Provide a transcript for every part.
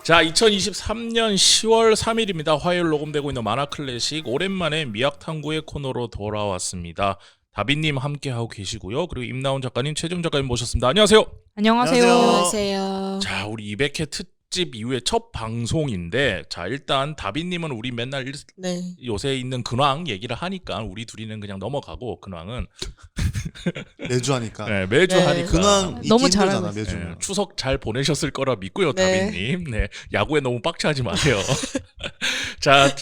자, 2023년 10월 3일입니다. 화요일 녹음되고 있는 만화클래식. 오랜만에 미학탐구의 코너로 돌아왔습니다. 다빈님 함께하고 계시고요. 그리고 임나온 작가님, 최정 작가님 모셨습니다. 안녕하세요. 안녕하세요. 안녕하세요. 자, 우리 200회 특집 이후에 첫 방송인데, 자, 일단 다빈님은 우리 맨날 네. 요새 있는 근황 얘기를 하니까 우리 둘이는 그냥 넘어가고, 근황은 매주 하니까. 네, 매주 네. 하니까 근황 너무 잊기 힘들잖아 잘하고 매주. 네, 추석 잘 보내셨을 거라 믿고요, 네. 다빈님. 네, 야구에 너무 빡치하지 마세요. 자,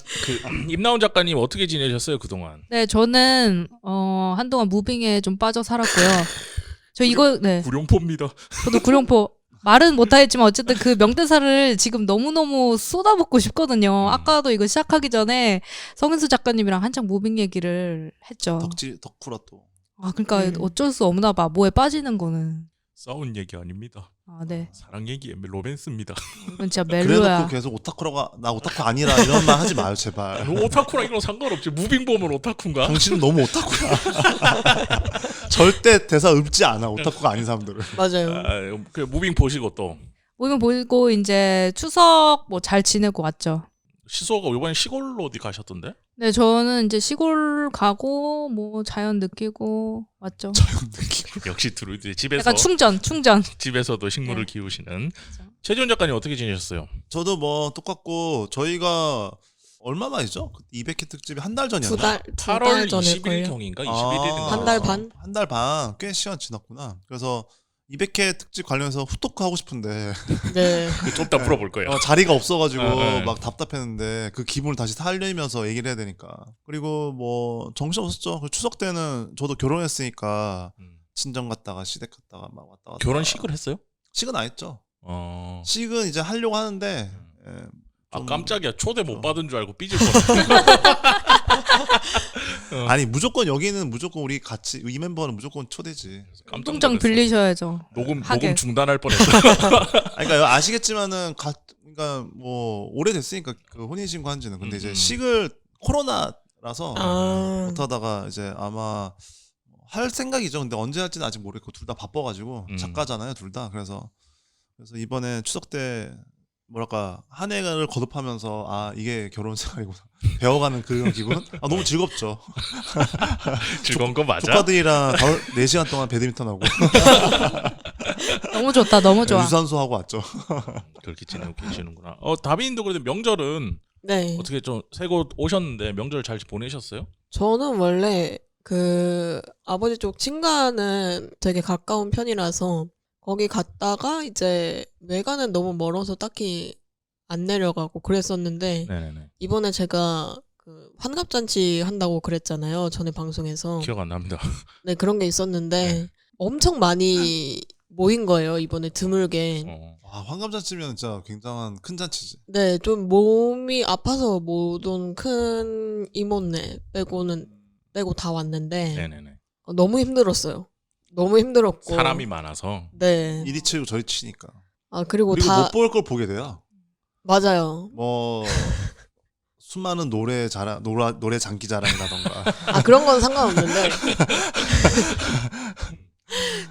임나온 작가님 어떻게 지내셨어요 그동안? 네, 저는 한동안 무빙에 좀 빠져 살았고요. 저 이거 네, 구룡포입니다. 저도 구룡포 말은 못하겠지만 어쨌든 그 명대사를 지금 너무너무 쏟아붓고 싶거든요. 아까도 이거 시작하기 전에 성은수 작가님이랑 한창 무빙 얘기를 했죠. 덕후라 또. 아, 그러니까 어쩔 수 없나 봐. 뭐에 빠지는 거는. 싸운 얘기 아닙니다. 아, 네. 사랑 얘기, 로맨스입니다. 이건 진짜 그래놓고 멜로야. 계속 오타쿠라가 나 오타쿠 아니라 이런 말 하지 마요 제발. 오타쿠랑 이런 상관없지. 무빙 보면 오타쿠인가? 당신은 너무 오타쿠야. 절대 대사 읊지 않아 오타쿠가 아닌 사람들은. 맞아요. 아, 그 무빙 보시고 또 무빙 보고 이제 추석 뭐 잘 지내고 왔죠. 시소가 이번에 시골로 어디 가셨던데? 네, 저는 이제 시골 가고 뭐 자연 느끼고 왔죠. 역시 드루이드 집에서 약간 충전. 집에서도 식물을 네. 키우시는 최지원 작가님 어떻게 지내셨어요? 저도 뭐 똑같고 저희가 얼마 만이죠? 200회 특집이 한 달 전이었나? 8월 두달 20일 경인가 21일인가 한 달 반? 한 달 반. 꽤 시간 지났구나. 그래서 200회 특집 관련해서 후토크 하고 싶은데 네. 좀 이따 물어볼 거예요. 자리가 없어가지고 네. 막 답답했는데 그 기분을 다시 살리면서 얘기를 해야 되니까. 그리고 뭐 정신 없었죠. 그 추석 때는 저도 결혼했으니까 친정 갔다가 시댁 갔다가 막 왔다 갔다. 결혼식을 했어요? 식은 안 했죠. 어. 식은 이제 하려고 하는데 아 깜짝이야. 초대 못 받은 줄 알고 삐질 뻔했네. 아니 무조건 여기는 무조건 우리 같이 이 멤버는 무조건 초대지. 깜짝 통장 놀랐어. 빌리셔야죠. 녹음 하게. 중단할 뻔했어. 그러니까 아시겠지만은 그러니까 뭐 오래됐으니까 그 혼인신고 한지는 근데 이제 식을 코로나라서 못하다가 이제 아마 할 생각이죠. 근데 언제 할지는 아직 모르겠고 둘 다 바빠가지고 작가잖아요, 둘 다. 그래서 이번에 추석 때 뭐랄까 한 해를 거듭하면서 아 이게 결혼 생활이구나 배워가는 그런 기분. 아 너무 즐겁죠. 즐거운 거 맞아? 조카들이랑 4시간 동안 배드민턴 하고 너무 좋다. 너무 좋아. 유산소 하고 왔죠. 그렇게 지내고 계시는구나. 다빈도 그래도 명절은 네. 어떻게 좀 새고 오셨는데 명절 잘 보내셨어요? 저는 원래 그 아버지 쪽 친가는 되게 가까운 편이라서 거기 갔다가 이제 외가는 너무 멀어서 딱히 안 내려가고 그랬었는데 네네네. 이번에 제가 그 환갑잔치 한다고 그랬잖아요. 전에 방송에서. 기억 안 납니다. 네, 그런 게 있었는데 네. 엄청 많이 모인 거예요. 이번에 드물게. 와 환갑잔치면 진짜 굉장한 큰 잔치지. 네, 좀 몸이 아파서 못 온 큰 이모네 빼고 다 왔는데 네네네. 너무 힘들었어요. 너무 힘들었고 사람이 많아서. 네. 이리 치고 저리 치니까. 아 그리고 그리고 다 못 볼 걸 보게 돼요. 맞아요. 뭐 수많은 노래 장기 자랑이라던가. 아 그런 건 상관없는데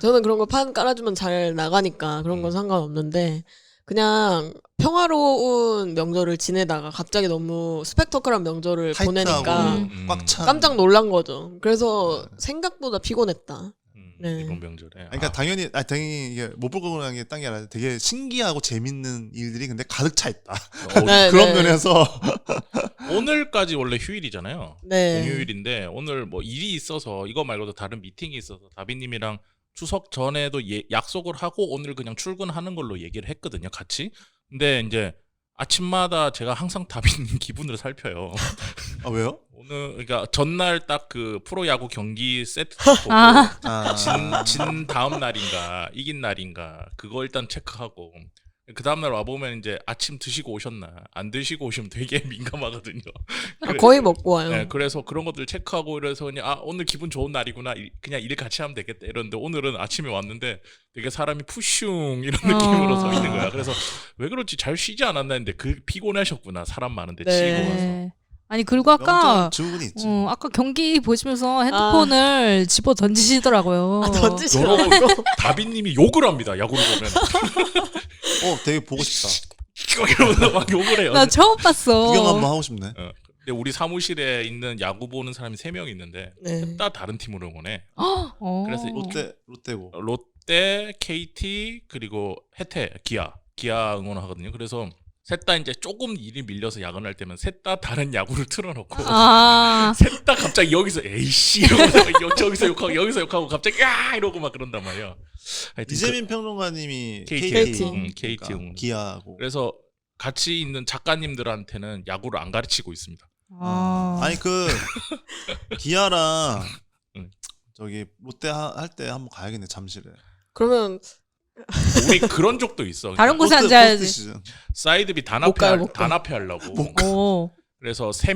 저는 그런 거 판 깔아주면 잘 나가니까 그런 건 상관없는데 그냥 평화로운 명절을 지내다가 갑자기 너무 스펙터클한 명절을 보내니까 꽉 찬. 깜짝 놀란 거죠. 그래서 생각보다 피곤했다. 네. 이번 명절에. 그러니까 당연히 이게 못 볼 거라는 게 딴 게 아니라 되게 신기하고 재밌는 일들이 근데 가득 차 있다. 네, 그런 네. 면에서 오늘까지 원래 휴일이잖아요. 네. 공휴일인데 오늘 뭐 일이 있어서 이거 말고도 다른 미팅이 있어서 다빈님이랑 추석 전에도 약속을 하고 오늘 그냥 출근하는 걸로 얘기를 했거든요, 같이. 근데 이제 아침마다 제가 항상 다빈님 기분을 살펴요. 아 왜요? 오늘 그러니까 전날 딱 그 프로야구 경기 세트 보고 진 다음 날인가 이긴 날인가 그거 일단 체크하고 그 다음날 와보면 이제 아침 드시고 오셨나 안 드시고 오시면 되게 민감하거든요. 거의 먹고 와요. 네, 그래서 그런 것들 체크하고 이래서 그냥 오늘 기분 좋은 날이구나 그냥 일 같이 하면 되겠다 이러는데 오늘은 아침에 왔는데 되게 사람이 푸슝 이런 느낌으로 서 있는 거야. 그래서 왜 그렇지 잘 쉬지 않았나 했는데 피곤하셨구나 사람 많은데 네. 치고 가서. 네. 아니 그리고 아까 증후군이 있지. 아까 경기 보시면서 핸드폰을 집어 던지시더라고요. 던지시라고. 여러분 다빈님이 욕을 합니다 야구를 보면. 되게 보고 싶다. 이러면서 막 욕을 해요. 나 처음 봤어. 구경 한번 하고 싶네. 근데 우리 사무실에 있는 야구 보는 사람이 3명 있는데 네. 셋 다 다른 팀으로 응원해. 어. 그래서 롯데고. 롯데, KT 그리고 해태, 기아 응원하거든요. 그래서 셋 다 이제 조금 일이 밀려서 야근할 때면 셋 다 다른 야구를 틀어놓고 아. 셋 다 갑자기 여기서 에이씨 이러고 저기서 욕하고 여기서 욕하고 갑자기 야 이러고 막 그런단 말이야. 하여튼 이재민 평론가님이 KT. KT 응. 기아고. 그래서 같이 있는 작가님들한테는 야구를 안 가르치고 있습니다. 아니 그 기아랑 응. 저기 롯데 할 때 한번 가야겠네 잠실에. 그러면 우리 그런 적도 있어. 다른 곳에 포스트 앉아야지. 시즌. 사이드비 못 가요, 못 가. 단합회 하려고. 오. 그래서 세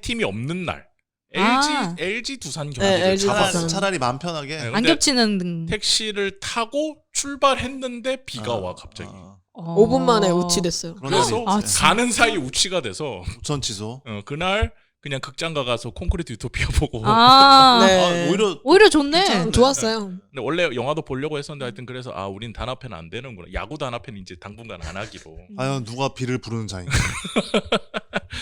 팀이 없는 날 아. LG 두산 네, 경기를 LG 잡았어. 두산. 차라리 마음 편하게. 네, 안 근데 겹치는 택시를 타고 출발했는데 비가 와 갑자기. 5분 만에 우치됐어요. 그래서 아, 진짜? 가는 사이 우치가 돼서 우천 취소. 그날 그냥 극장가 가서 콘크리트 유토피아 보고. 아. 네. 오히려 좋네. 괜찮은데? 좋았어요. 근데 원래 영화도 보려고 했었는데 하여튼 그래서 우린 단합회는 안 되는구나. 야구 단합회는 이제 당분간 안 하기로. 과연 누가 비를 부르는 자인가.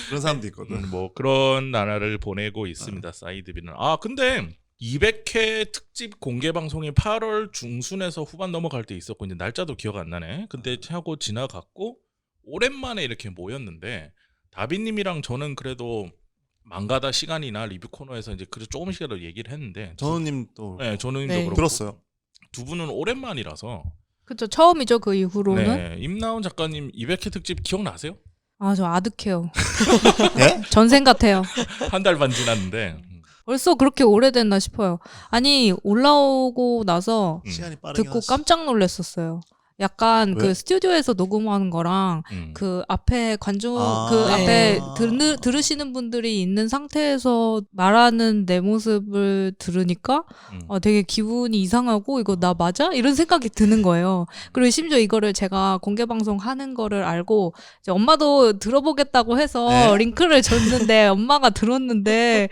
그런 사람도 있거든. 뭐 그런 나라를 보내고 있습니다. 사이드비는. 근데 200회 특집 공개 방송이 8월 중순에서 후반 넘어갈 때 있었고 이제 날짜도 기억 안 나네. 근데 하고 지나갔고 오랜만에 이렇게 모였는데 다비님이랑 저는 그래도 망가다 시간이나 리뷰 코너에서 이제 그래도 조금씩이라도 얘기를 했는데 전우님 또 네, 저는도 네. 그렇고 들었어요. 두 분은 오랜만이라서 그쵸. 처음이죠. 그 이후로는. 네, 임나온 작가님 200회 특집 기억나세요? 아, 저 아득해요. 예? 전생 같아요. 한 달 반 지났는데 벌써 그렇게 오래됐나 싶어요. 아니, 올라오고 나서 시간이 빠르게 듣고 가시- 깜짝 놀랐었어요. 약간 왜? 그 스튜디오에서 녹음하는 거랑 그 앞에 그 네. 앞에 들으시는 분들이 있는 상태에서 말하는 내 모습을 들으니까 되게 기분이 이상하고 이거 나 맞아? 이런 생각이 드는 거예요. 그리고 심지어 이거를 제가 공개 방송 하는 거를 알고 이제 엄마도 들어보겠다고 해서 네? 링크를 줬는데 엄마가 들었는데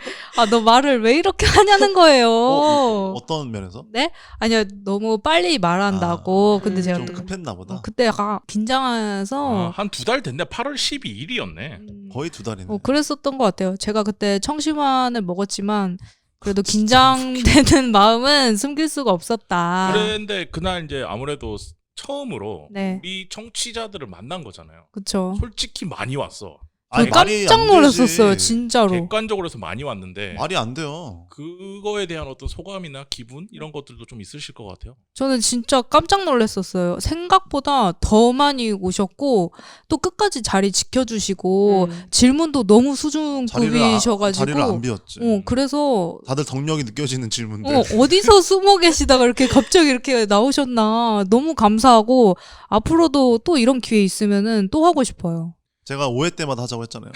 너 말을 왜 이렇게 하냐는 거예요. 어떤 면에서? 네? 아니요, 너무 빨리 말한다고. 근데 제가 좀 또 급했나 보다. 그때 약간 긴장해서 한 두 달 됐네. 8월 12일이었네. 거의 두 달이네. 그랬었던 것 같아요. 제가 그때 청심환을 먹었지만 그래도 긴장되는 마음은 숨길 수가 없었다. 그런데 그날 이제 아무래도 처음으로 네. 우리 청취자들을 만난 거잖아요. 그쵸. 솔직히 많이 왔어. 저 말이 깜짝 안 놀랐었어요, 되지. 진짜로. 객관적으로 해서 많이 왔는데 말이 안 돼요. 그거에 대한 어떤 소감이나 기분 이런 것들도 좀 있으실 것 같아요. 저는 진짜 깜짝 놀랐었어요. 생각보다 더 많이 오셨고 또 끝까지 자리 지켜주시고 질문도 너무 수준급이셔가지고 자리를 안 비웠지. 그래서 다들 덕력이 느껴지는 질문들. 어디서 숨어 계시다가 이렇게 갑자기 이렇게 나오셨나 너무 감사하고 앞으로도 또 이런 기회 있으면은 또 하고 싶어요. 제가 5회 때마다 하자고 했잖아요.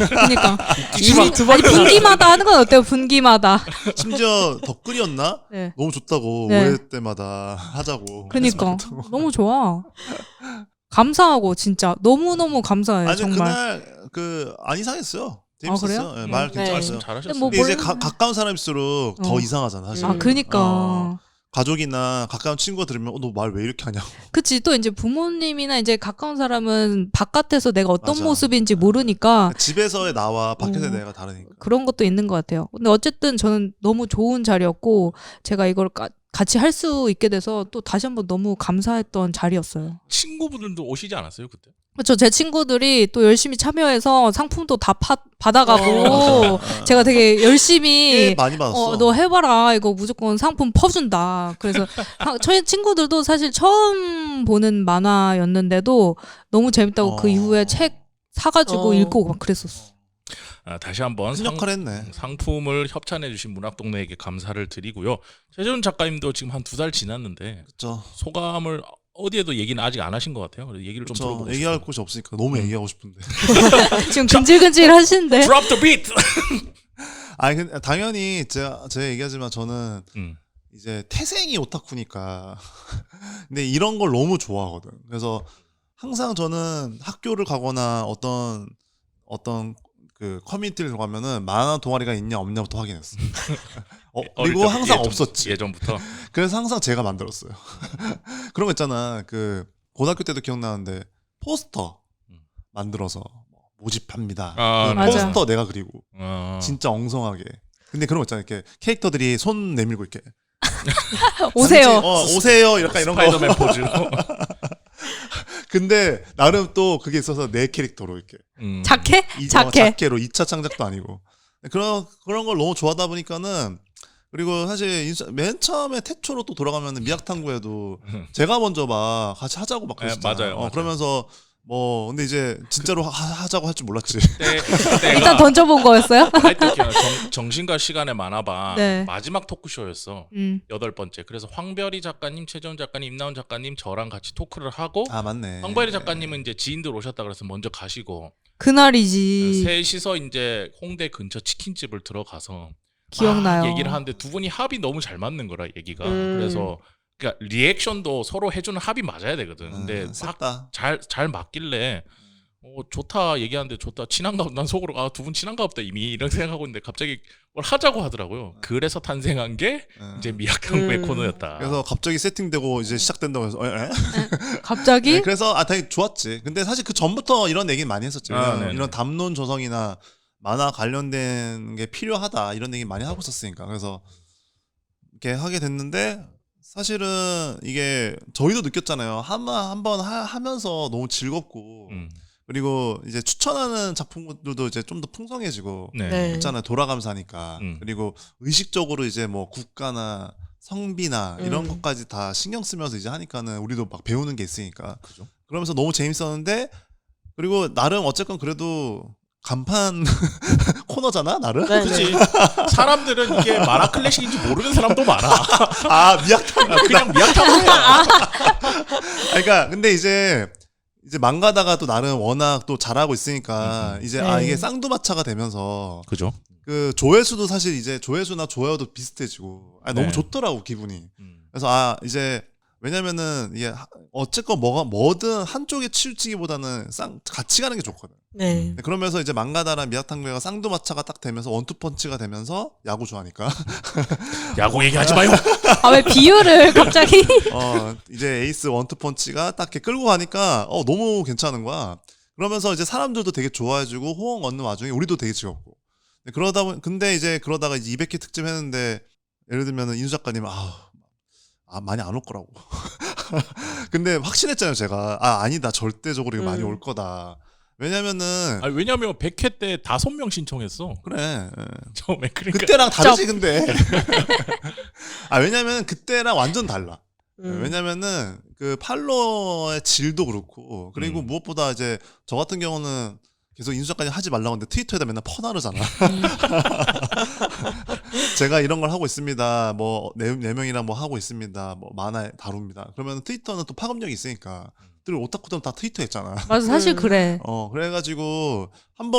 그러니까 이미 두 번. 아니, 분기마다 하는 건 어때요? 분기마다. 심지어 덧글이었나? 네. 너무 좋다고 네. 5회 때마다 하자고. 그니까 너무 좋아. 감사하고 진짜 너무 감사해요. 아니 정말. 그날 안 이상했어요. 재밌었어요. 그래요? 네, 말 네. 괜찮았어요. 잘하셨어요. 근데 뭐 근데 이제 몰라. 가까운 사람일수록 더 어. 이상하잖아 사실. 그니까. 가족이나 가까운 친구가 들으면 너 말 왜 이렇게 하냐고. 그치. 또 이제 부모님이나 이제 가까운 사람은 바깥에서 내가 어떤 맞아. 모습인지 모르니까 집에서의 나와 밖에서의 내가 다르니까. 그런 것도 있는 것 같아요. 근데 어쨌든 저는 너무 좋은 자리였고 제가 이걸 같이 할 수 있게 돼서 또 다시 한번 너무 감사했던 자리였어요. 친구분들도 오시지 않았어요 그때? 그렇죠. 제 친구들이 또 열심히 참여해서 상품도 다 받아가고 제가 되게 꽤 열심히 많이 받았어. 너 해봐라. 이거 무조건 상품 퍼준다. 그래서 저희 친구들도 사실 처음 보는 만화였는데도 너무 재밌다고 그 이후에 책 사가지고 읽고 막 그랬었어. 다시 한번 큰 역할 했네. 상품을 협찬해주신 문학동네에게 감사를 드리고요. 최재훈 작가님도 지금 한 2달 지났는데 그렇죠. 소감을 어디에도 얘기는 아직 안 하신 것 같아요. 그래서 얘기를 좀 그렇죠. 들어보고 얘기할 싶어요. 곳이 없으니까 너무 얘기하고 싶은데. 지금 근질근질 하시는데. Drop the beat. 아니 근데 당연히 제가 얘기하지만 저는 음. 이제 태생이 오타쿠니까. 근데 이런 걸 너무 좋아하거든. 그래서 항상 저는 학교를 가거나 어떤 그 커뮤니티를 들어가면은 만화 동아리가 있냐 없냐부터 확인했어. 그리고 항상 없었지. 예전부터. 그래서 항상 제가 만들었어요. 그런 거 있잖아. 그 고등학교 때도 기억나는데 포스터 만들어서 모집합니다. 아, 그 맞아. 포스터 내가 그리고 어. 진짜 엉성하게. 근데 그런 거 있잖아요. 이렇게 캐릭터들이 손 내밀고 이렇게 오세요. 오세요. 약간 이런 거. 스파이더맨 포즈. 근데 나름 또 그게 있어서 내 캐릭터로 이렇게 자켓? 자켓. 자켓로 2차 창작도 아니고 그런 걸 너무 좋아하다 보니까는 그리고 사실 맨 처음에 태초로 또 돌아가면은 미학탐구에도 제가 먼저 막 같이 하자고 막 그랬잖아요. 맞아요, 맞아요. 그러면서 뭐 근데 이제 진짜로 하자고 할 줄 몰랐지. 그때가 일단 던져본 거였어요? 하여튼 정신과 시간의 만화방 네. 마지막 토크쇼였어. 8번째. 그래서 황별이 작가님, 최재원 작가님, 임나온 작가님 저랑 같이 토크를 하고 아 맞네. 황별이 작가님은 이제 지인들 오셨다 그래서 먼저 가시고 그날이지. 셋이서 이제 홍대 근처 치킨집을 들어가서 기억나요. 막 얘기를 하는데 두 분이 합이 너무 잘 맞는 거라 얘기가. 그래서 그러니까 리액션도 서로 해주는 합이 맞아야 되거든. 근데 셋다 잘 맞길래 좋다 얘기하는데 좋다 친한가 보다. 난 속으로 두 분 친한가 보다 이미 이런 생각하고 있는데 갑자기 뭘 하자고 하더라고요. 그래서 탄생한 게 이제 미학탐구의 코너였다. 그래서 갑자기 세팅되고 이제 시작된다고 해서 갑자기? 네, 그래서 당연히 좋았지. 근데 사실 그 전부터 이런 얘기 많이 했었지. 네네. 이런 담론 조성이나 만화 관련된 게 필요하다 이런 얘기 많이 하고 있었으니까. 그래서 이렇게 하게 됐는데 사실은 이게 저희도 느꼈잖아요. 한번 하면서 너무 즐겁고 그리고 이제 추천하는 작품들도 이제 좀 더 풍성해지고 네. 있잖아요. 돌아가면서 하니까. 그리고 의식적으로 이제 뭐 국가나 성비나 이런 것까지 다 신경 쓰면서 이제 하니까는 우리도 막 배우는 게 있으니까. 그죠. 그러면서 너무 재밌었는데 그리고 나름 어쨌건 그래도 간판 코너잖아 나름. 네, 그치. 네. 사람들은 이게 만화 클래식인지 모르는 사람도 많아. 아 미약한. 그냥 미학탐구야. 그러니까 근데 이제 망가다가 또 나름 워낙 또 잘하고 있으니까 이제 네. 이게 쌍두마차가 되면서 그죠. 그 조회수도 사실 이제 조회수나 좋아요도 비슷해지고 너무 네. 좋더라고 기분이. 그래서 이제 왜냐면은 이게 어쨌건 뭐든 한쪽에 치우치기보다는 같이 가는 게 좋거든. 네. 그러면서 이제 망가다랑 미학탕구가 쌍두마차가 딱 되면서 원투펀치가 되면서 야구 좋아하니까 야구 얘기하지 마요. 아, 왜 비유를 갑자기? 이제 에이스 원투펀치가 딱 이렇게 끌고 가니까 너무 괜찮은 거야. 그러면서 이제 사람들도 되게 좋아해주고 호응 얻는 와중에 우리도 되게 즐겁고. 근데 이제 그러다가 이제 200회 특집 했는데 예를 들면은 인수 작가님 많이 안 올 거라고. 근데 확신했잖아요 제가. 아니다 절대적으로 이거 많이 올 거다. 왜냐면은 왜냐면 100회 때 5명 신청했어. 그래. 처음에 그러니까 그때랑 다르지 근데. 왜냐면 그때랑 완전 달라. 왜냐면은 그 팔로워의 질도 그렇고 그리고 무엇보다 이제 저 같은 경우는 계속 인수 작가님 하지 말라고 하는데 트위터에다 맨날 퍼나르잖아. 제가 이런 걸 하고 있습니다. 뭐 네 명이랑 뭐 하고 있습니다. 뭐 만화 다룹니다. 그러면 트위터는 또 파급력이 있으니까 늘 오타쿠들은 다 트위터 했잖아. 맞아, 사실 그래. 그래가지고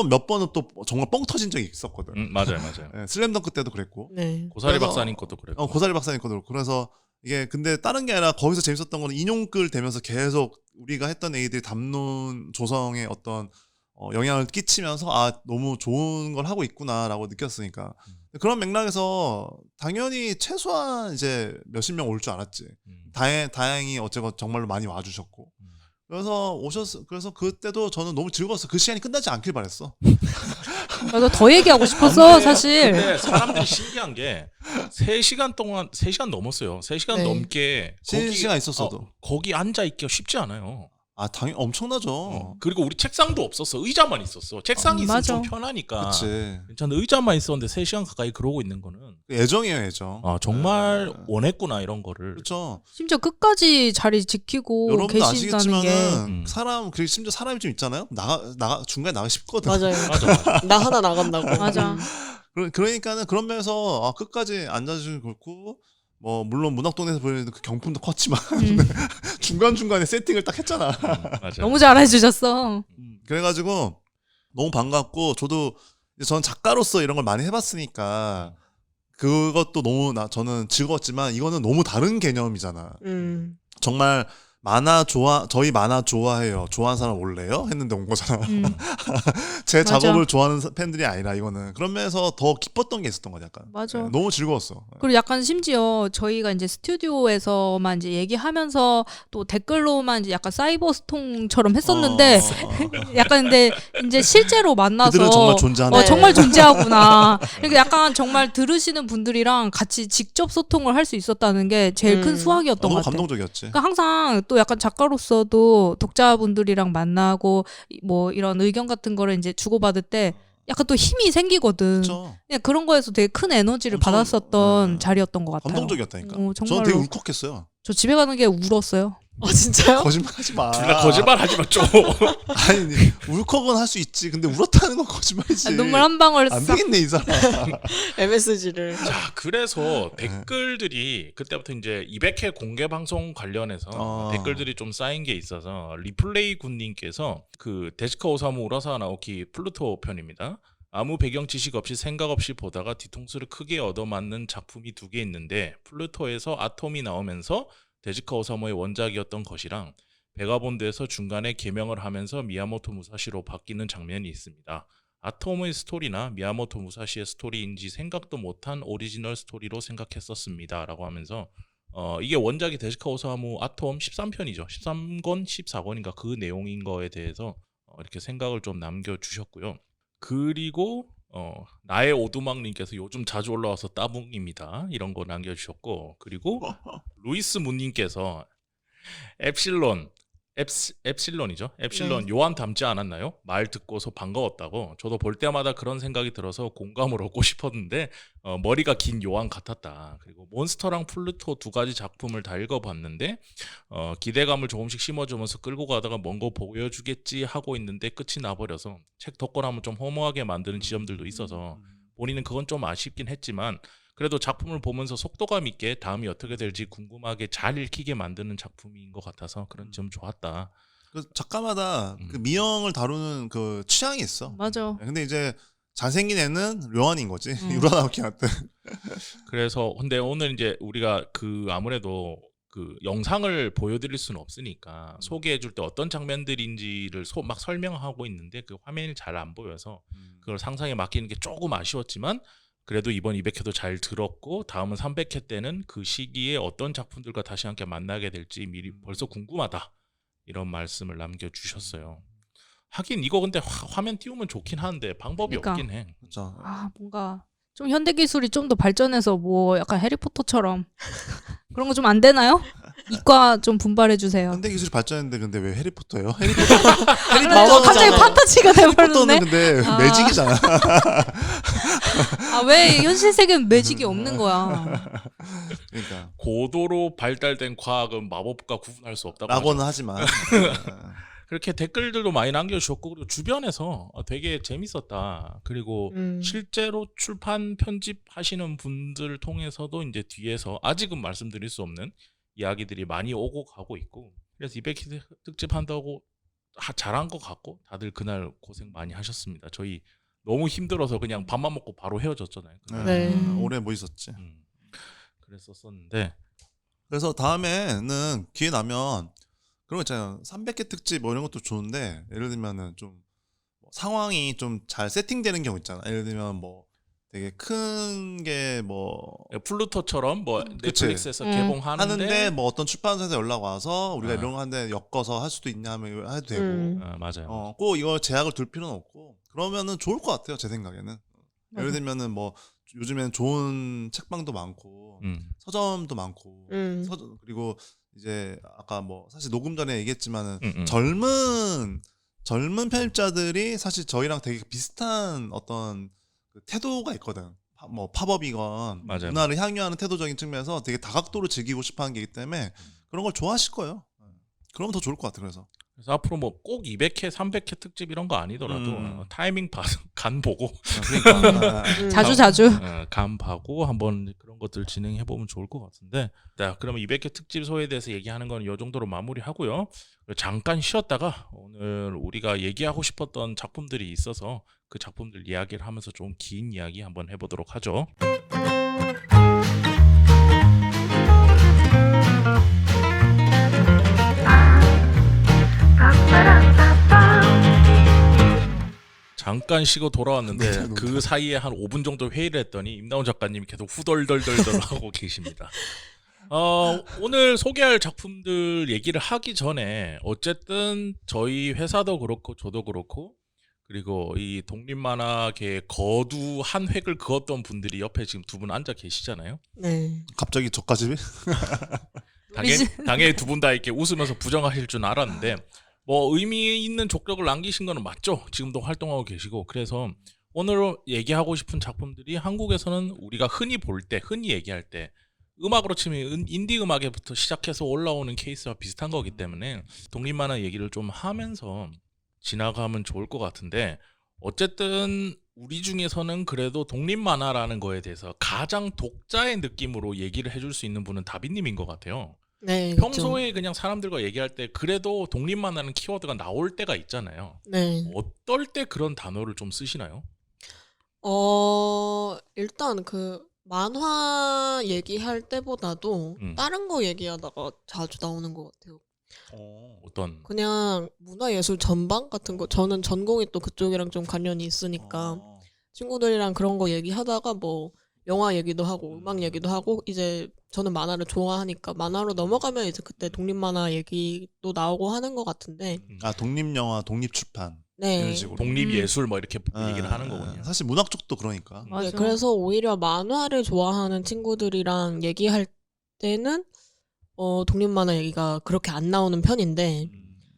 몇 번은 또 정말 뻥 터진 적이 있었거든. 맞아요. 네, 슬램덩크 때도 그랬고. 네. 고사리 그래서- 박사님 것도 그랬고. 고사리 박사님 것도 그렇고. 그래서 이게 근데 다른 게 아니라 거기서 재밌었던 거는 인용글 되면서 계속 우리가 했던 얘기들이 담론 조성에 어떤 영향을 끼치면서 너무 좋은 걸 하고 있구나라고 느꼈으니까 그런 맥락에서 당연히 최소한 이제 몇십 명 올 줄 알았지. 다행히 어쨌건 정말로 많이 와주셨고 그래서 그때도 저는 너무 즐거웠어. 그 시간이 끝나지 않길 바랬어. 나도 더 얘기하고 싶었어, 사실. 근데 사람들이 신기한 게 3시간 동안 3시간 넘었어요. 3시간 네. 넘게 쉬는 시간 있었어도. 거기 앉아 있기가 쉽지 않아요. 당연히 엄청나죠. 그리고 우리 책상도 없었어. 의자만 있었어. 책상이 있으면 맞아. 좀 편하니까. 그치. 괜찮아. 의자만 있었는데 3시간 가까이 그러고 있는 거는 애정이에요, 애정. 정말 원했구나 이런 거를. 그렇죠. 심지어 끝까지 자리 지키고 여러분도 계신다는 게. 아시겠지만은 그리고 심지어 사람이 좀 있잖아요. 중간에 나가 싶거든. 맞아요. 맞아. 나 하나 나간다고. 맞아. 그러니까는 그런 면에서 끝까지 앉아주면 그렇고 뭐 물론 문학동네에서 보이는 그 경품도 컸지만 중간 중간에 세팅을 딱 했잖아. 맞아. 너무 잘해주셨어. 그래가지고 너무 반갑고 저는 작가로서 이런 걸 많이 해봤으니까 그것도 너무 저는 즐거웠지만 이거는 너무 다른 개념이잖아. 정말 저희 만화 좋아해요. 좋아하는 사람 올래요? 했는데 온 거잖아. 제 맞아. 작업을 좋아하는 팬들이 아니라 이거는 그런 면에서 더 기뻤던 게 있었던 거죠. 약간. 맞아. 네, 너무 즐거웠어. 그리고 약간 심지어 저희가 이제 스튜디오에서만 이제 얘기하면서 또 댓글로만 이제 약간 사이버스통처럼 했었는데 약간 근데 이제 실제로 만나서 그들은 정말 존재하는. 정말 존재하구나. 그러니까 약간 정말 들으시는 분들이랑 같이 직접 소통을 할 수 있었다는 게 제일 큰 수확이었던 것 너무 같아요. 감동적이었지. 그러니까 항상 또 약간 작가로서도 독자분들이랑 만나고 뭐 이런 의견 같은 거를 이제 주고받을 때 약간 또 힘이 생기거든. 그쵸. 그냥 그런 거에서 되게 큰 에너지를 엄청, 받았었던 네. 자리였던 것 같아요. 감동적이었다니까. 정말로. 저는 되게 울컥했어요. 저 집에 가는 게 울었어요. 진짜요? 거짓말하지 마. 둘 다 거짓말 하지 마 좀. 아니 울컥은 할 수 있지. 근데 울었다는 건 거짓말이지. 눈물 한 방울 안 싹. 되겠네 이 사람. MSG를. 자, 그래서 댓글들이 그때부터 이제 200회 공개 방송 관련해서 댓글들이 좀 쌓인 게 있어서 리플레이 군님께서 그 데스카 오사무 우라사와 나오키 플루토 편입니다. 아무 배경 지식 없이 생각 없이 보다가 뒤통수를 크게 얻어맞는 작품이 두 개 있는데 플루토에서 아톰이 나오면서 데지카 오사무의 원작이었던 것이랑 베가본드에서 중간에 개명을 하면서 미야모토 무사시로 바뀌는 장면이 있습니다. 아톰의 스토리나 미야모토 무사시의 스토리인지 생각도 못한 오리지널 스토리로 생각했었습니다. 라고 하면서 이게 원작이 데지카 오사무 아톰 13편이죠. 13권, 14권인가 그 내용인 거에 대해서 이렇게 생각을 좀 남겨주셨고요. 그리고 나의 오두막님께서 요즘 자주 올라와서 따봉입니다. 이런 거 남겨주셨고, 그리고 루이스 문님께서 엡실론이죠. 엡실론 요한 닮지 않았나요? 말 듣고서 반가웠다고. 저도 볼 때마다 그런 생각이 들어서 공감을 얻고 싶었는데 머리가 긴 요한 같았다. 그리고 몬스터랑 플루토 두 가지 작품을 다 읽어봤는데 기대감을 조금씩 심어주면서 끌고 가다가 뭔가 보여주겠지 하고 있는데 끝이 나버려서 책 덕권하면 좀 허무하게 만드는 지점들도 있어서 본인은 그건 좀 아쉽긴 했지만 그래도 작품을 보면서 속도감 있게 다음이 어떻게 될지 궁금하게 잘 읽히게 만드는 작품인 것 같아서 그런 점 좋았다. 그 작가마다 그 미형을 다루는 그 취향이 있어. 맞아. 근데 이제 잘생긴 애는 료한인 거지. 우라나오키한테. 그래서 근데 오늘 이제 우리가 그 아무래도 그 영상을 보여드릴 수는 없으니까 소개해줄 때 어떤 장면들인지를 막 설명하고 있는데 그 화면이 잘 안 보여서 그걸 상상에 맡기는 게 조금 아쉬웠지만 그래도 이번 200회도 잘 들었고 다음은 300회 때는 그 시기에 어떤 작품들과 다시 함께 만나게 될지 미리 벌써 궁금하다 이런 말씀을 남겨주셨어요. 하긴 이거 근데 화면 띄우면 좋긴 한데 방법이 그러니까. 없긴 해. 그렇죠. 뭔가 좀 현대 기술이 좀 더 발전해서 뭐 약간 해리포터처럼 그런 거 좀 안 되나요? 이과 좀 분발해 주세요. 현대 기술이 발전했는데 근데 왜 해리포터예요? 갑자기 판타지가 해리포터는 돼버렸네. 근데 매직이잖아. 왜 현실 세계는 매직이 없는 거야? 그러니까 고도로 발달된 과학은 마법과 구분할 수 없다고 라고는 하죠. 하지만 그렇게 댓글들도 많이 남겨주셨고 그리고 주변에서 되게 재밌었다. 그리고 실제로 출판 편집하시는 분들 통해서도 이제 뒤에서 아직은 말씀드릴 수 없는 이야기들이 많이 오고 가고 있고 그래서 200회 특집 한다고 잘한 것 같고 다들 그날 고생 많이 하셨습니다. 저희 너무 힘들어서 그냥 밥만 먹고 바로 헤어졌잖아요. 네. 오래 뭐 있었지. 그랬었는데 그래서 다음에는 기회 나면 그런 거 있잖아요. 300회 특집 뭐 이런 것도 좋은데 예를 들면은 좀 상황이 좀 잘 세팅되는 경우 있잖아. 예를 들면 뭐 되게 큰 게 뭐 플루토처럼 뭐 넷플릭스에서 개봉하는데 하는데 뭐 어떤 출판사에서 연락 와서 우리가 아. 이런 거 하는데 엮어서 할 수도 있냐 하면 해도 되고 맞아요. 꼭 이거 제약을 둘 필요는 없고 그러면은 좋을 것 같아요. 제 생각에는. 예를 들면은 뭐 요즘에는 좋은 책방도 많고 서점도 많고 그리고 이제 아까 뭐 사실 녹음 전에 얘기했지만은 젊은 편집자들이 사실 저희랑 되게 비슷한 어떤 그 태도가 있거든. 뭐 팝업이건 맞아요. 문화를 향유하는 태도적인 측면에서 되게 다각도로 즐기고 싶어하는 게 있기 때문에 그런 걸 좋아하실 거예요. 그러면 더 좋을 것 같아요. 그래서 앞으로 뭐 꼭 200회, 300회 특집 이런 거 아니더라도 타이밍 간 보고 그러니까 자주. 간 봐고 한번 그런 것들 진행해 보면 좋을 것 같은데. 자, 그러면 200회 특집 소에 대해서 얘기하는 건 이 정도로 마무리하고요. 잠깐 쉬었다가 오늘 우리가 얘기하고 싶었던 작품들이 있어서 그 작품들 이야기를 하면서 좀 긴 이야기 한번 해보도록 하죠. 잠깐 쉬고 돌아왔는데 농담. 그 사이에 한 5분 정도 회의를 했더니 임나훈 작가님이 계속 후덜덜덜덜 하고 계십니다. 오늘 소개할 작품들 얘기를 하기 전에 어쨌든 저희 회사도 그렇고 저도 그렇고 그리고 이 독립만화계의 거두 한 획을 그었던 분들이 옆에 지금 두 분 앉아 계시잖아요. 네. 갑자기 저까지? 당연히 두 분 다 이렇게 웃으면서 부정하실 줄 알았는데 뭐 의미 있는 족적을 남기신 거는 맞죠. 지금도 활동하고 계시고 그래서 오늘 얘기하고 싶은 작품들이 한국에서는 우리가 흔히 볼 때, 흔히 얘기할 때 음악으로 치면 인디 음악에부터 시작해서 올라오는 케이스와 비슷한 거기 때문에 독립만화 얘기를 좀 하면서 지나가면 좋을 것 같은데 어쨌든 우리 중에서는 그래도 독립만화라는 거에 대해서 가장 독자의 느낌으로 얘기를 해줄 수 있는 분은 다비님인 것 같아요. 네. 그쵸. 평소에 그냥 사람들과 얘기할 때 그래도 독립만화는 키워드가 나올 때가 있잖아요. 네. 어떨 때 그런 단어를 좀 쓰시나요? 일단 그 만화 얘기할 때보다도 다른 거 얘기하다가 자주 나오는 것 같아요. 어떤? 그냥 문화예술 전반 같은 거, 저는 전공이 또 그쪽이랑 좀 관련이 있으니까 친구들이랑 그런 거 얘기하다가 뭐 영화 얘기도 하고 음악 얘기도 하고 이제 저는 만화를 좋아하니까 만화로 넘어가면 이제 그때 독립만화 얘기도 나오고 하는 것 같은데 아 독립영화, 독립출판 네. 이런 식으로. 독립예술 뭐 이렇게 아, 얘기를 하는 거군요. 사실 문학 쪽도 그러니까. 네, 맞아. 그래서 오히려 만화를 좋아하는 친구들이랑 얘기할 때는 독립만화 얘기가 그렇게 안 나오는 편인데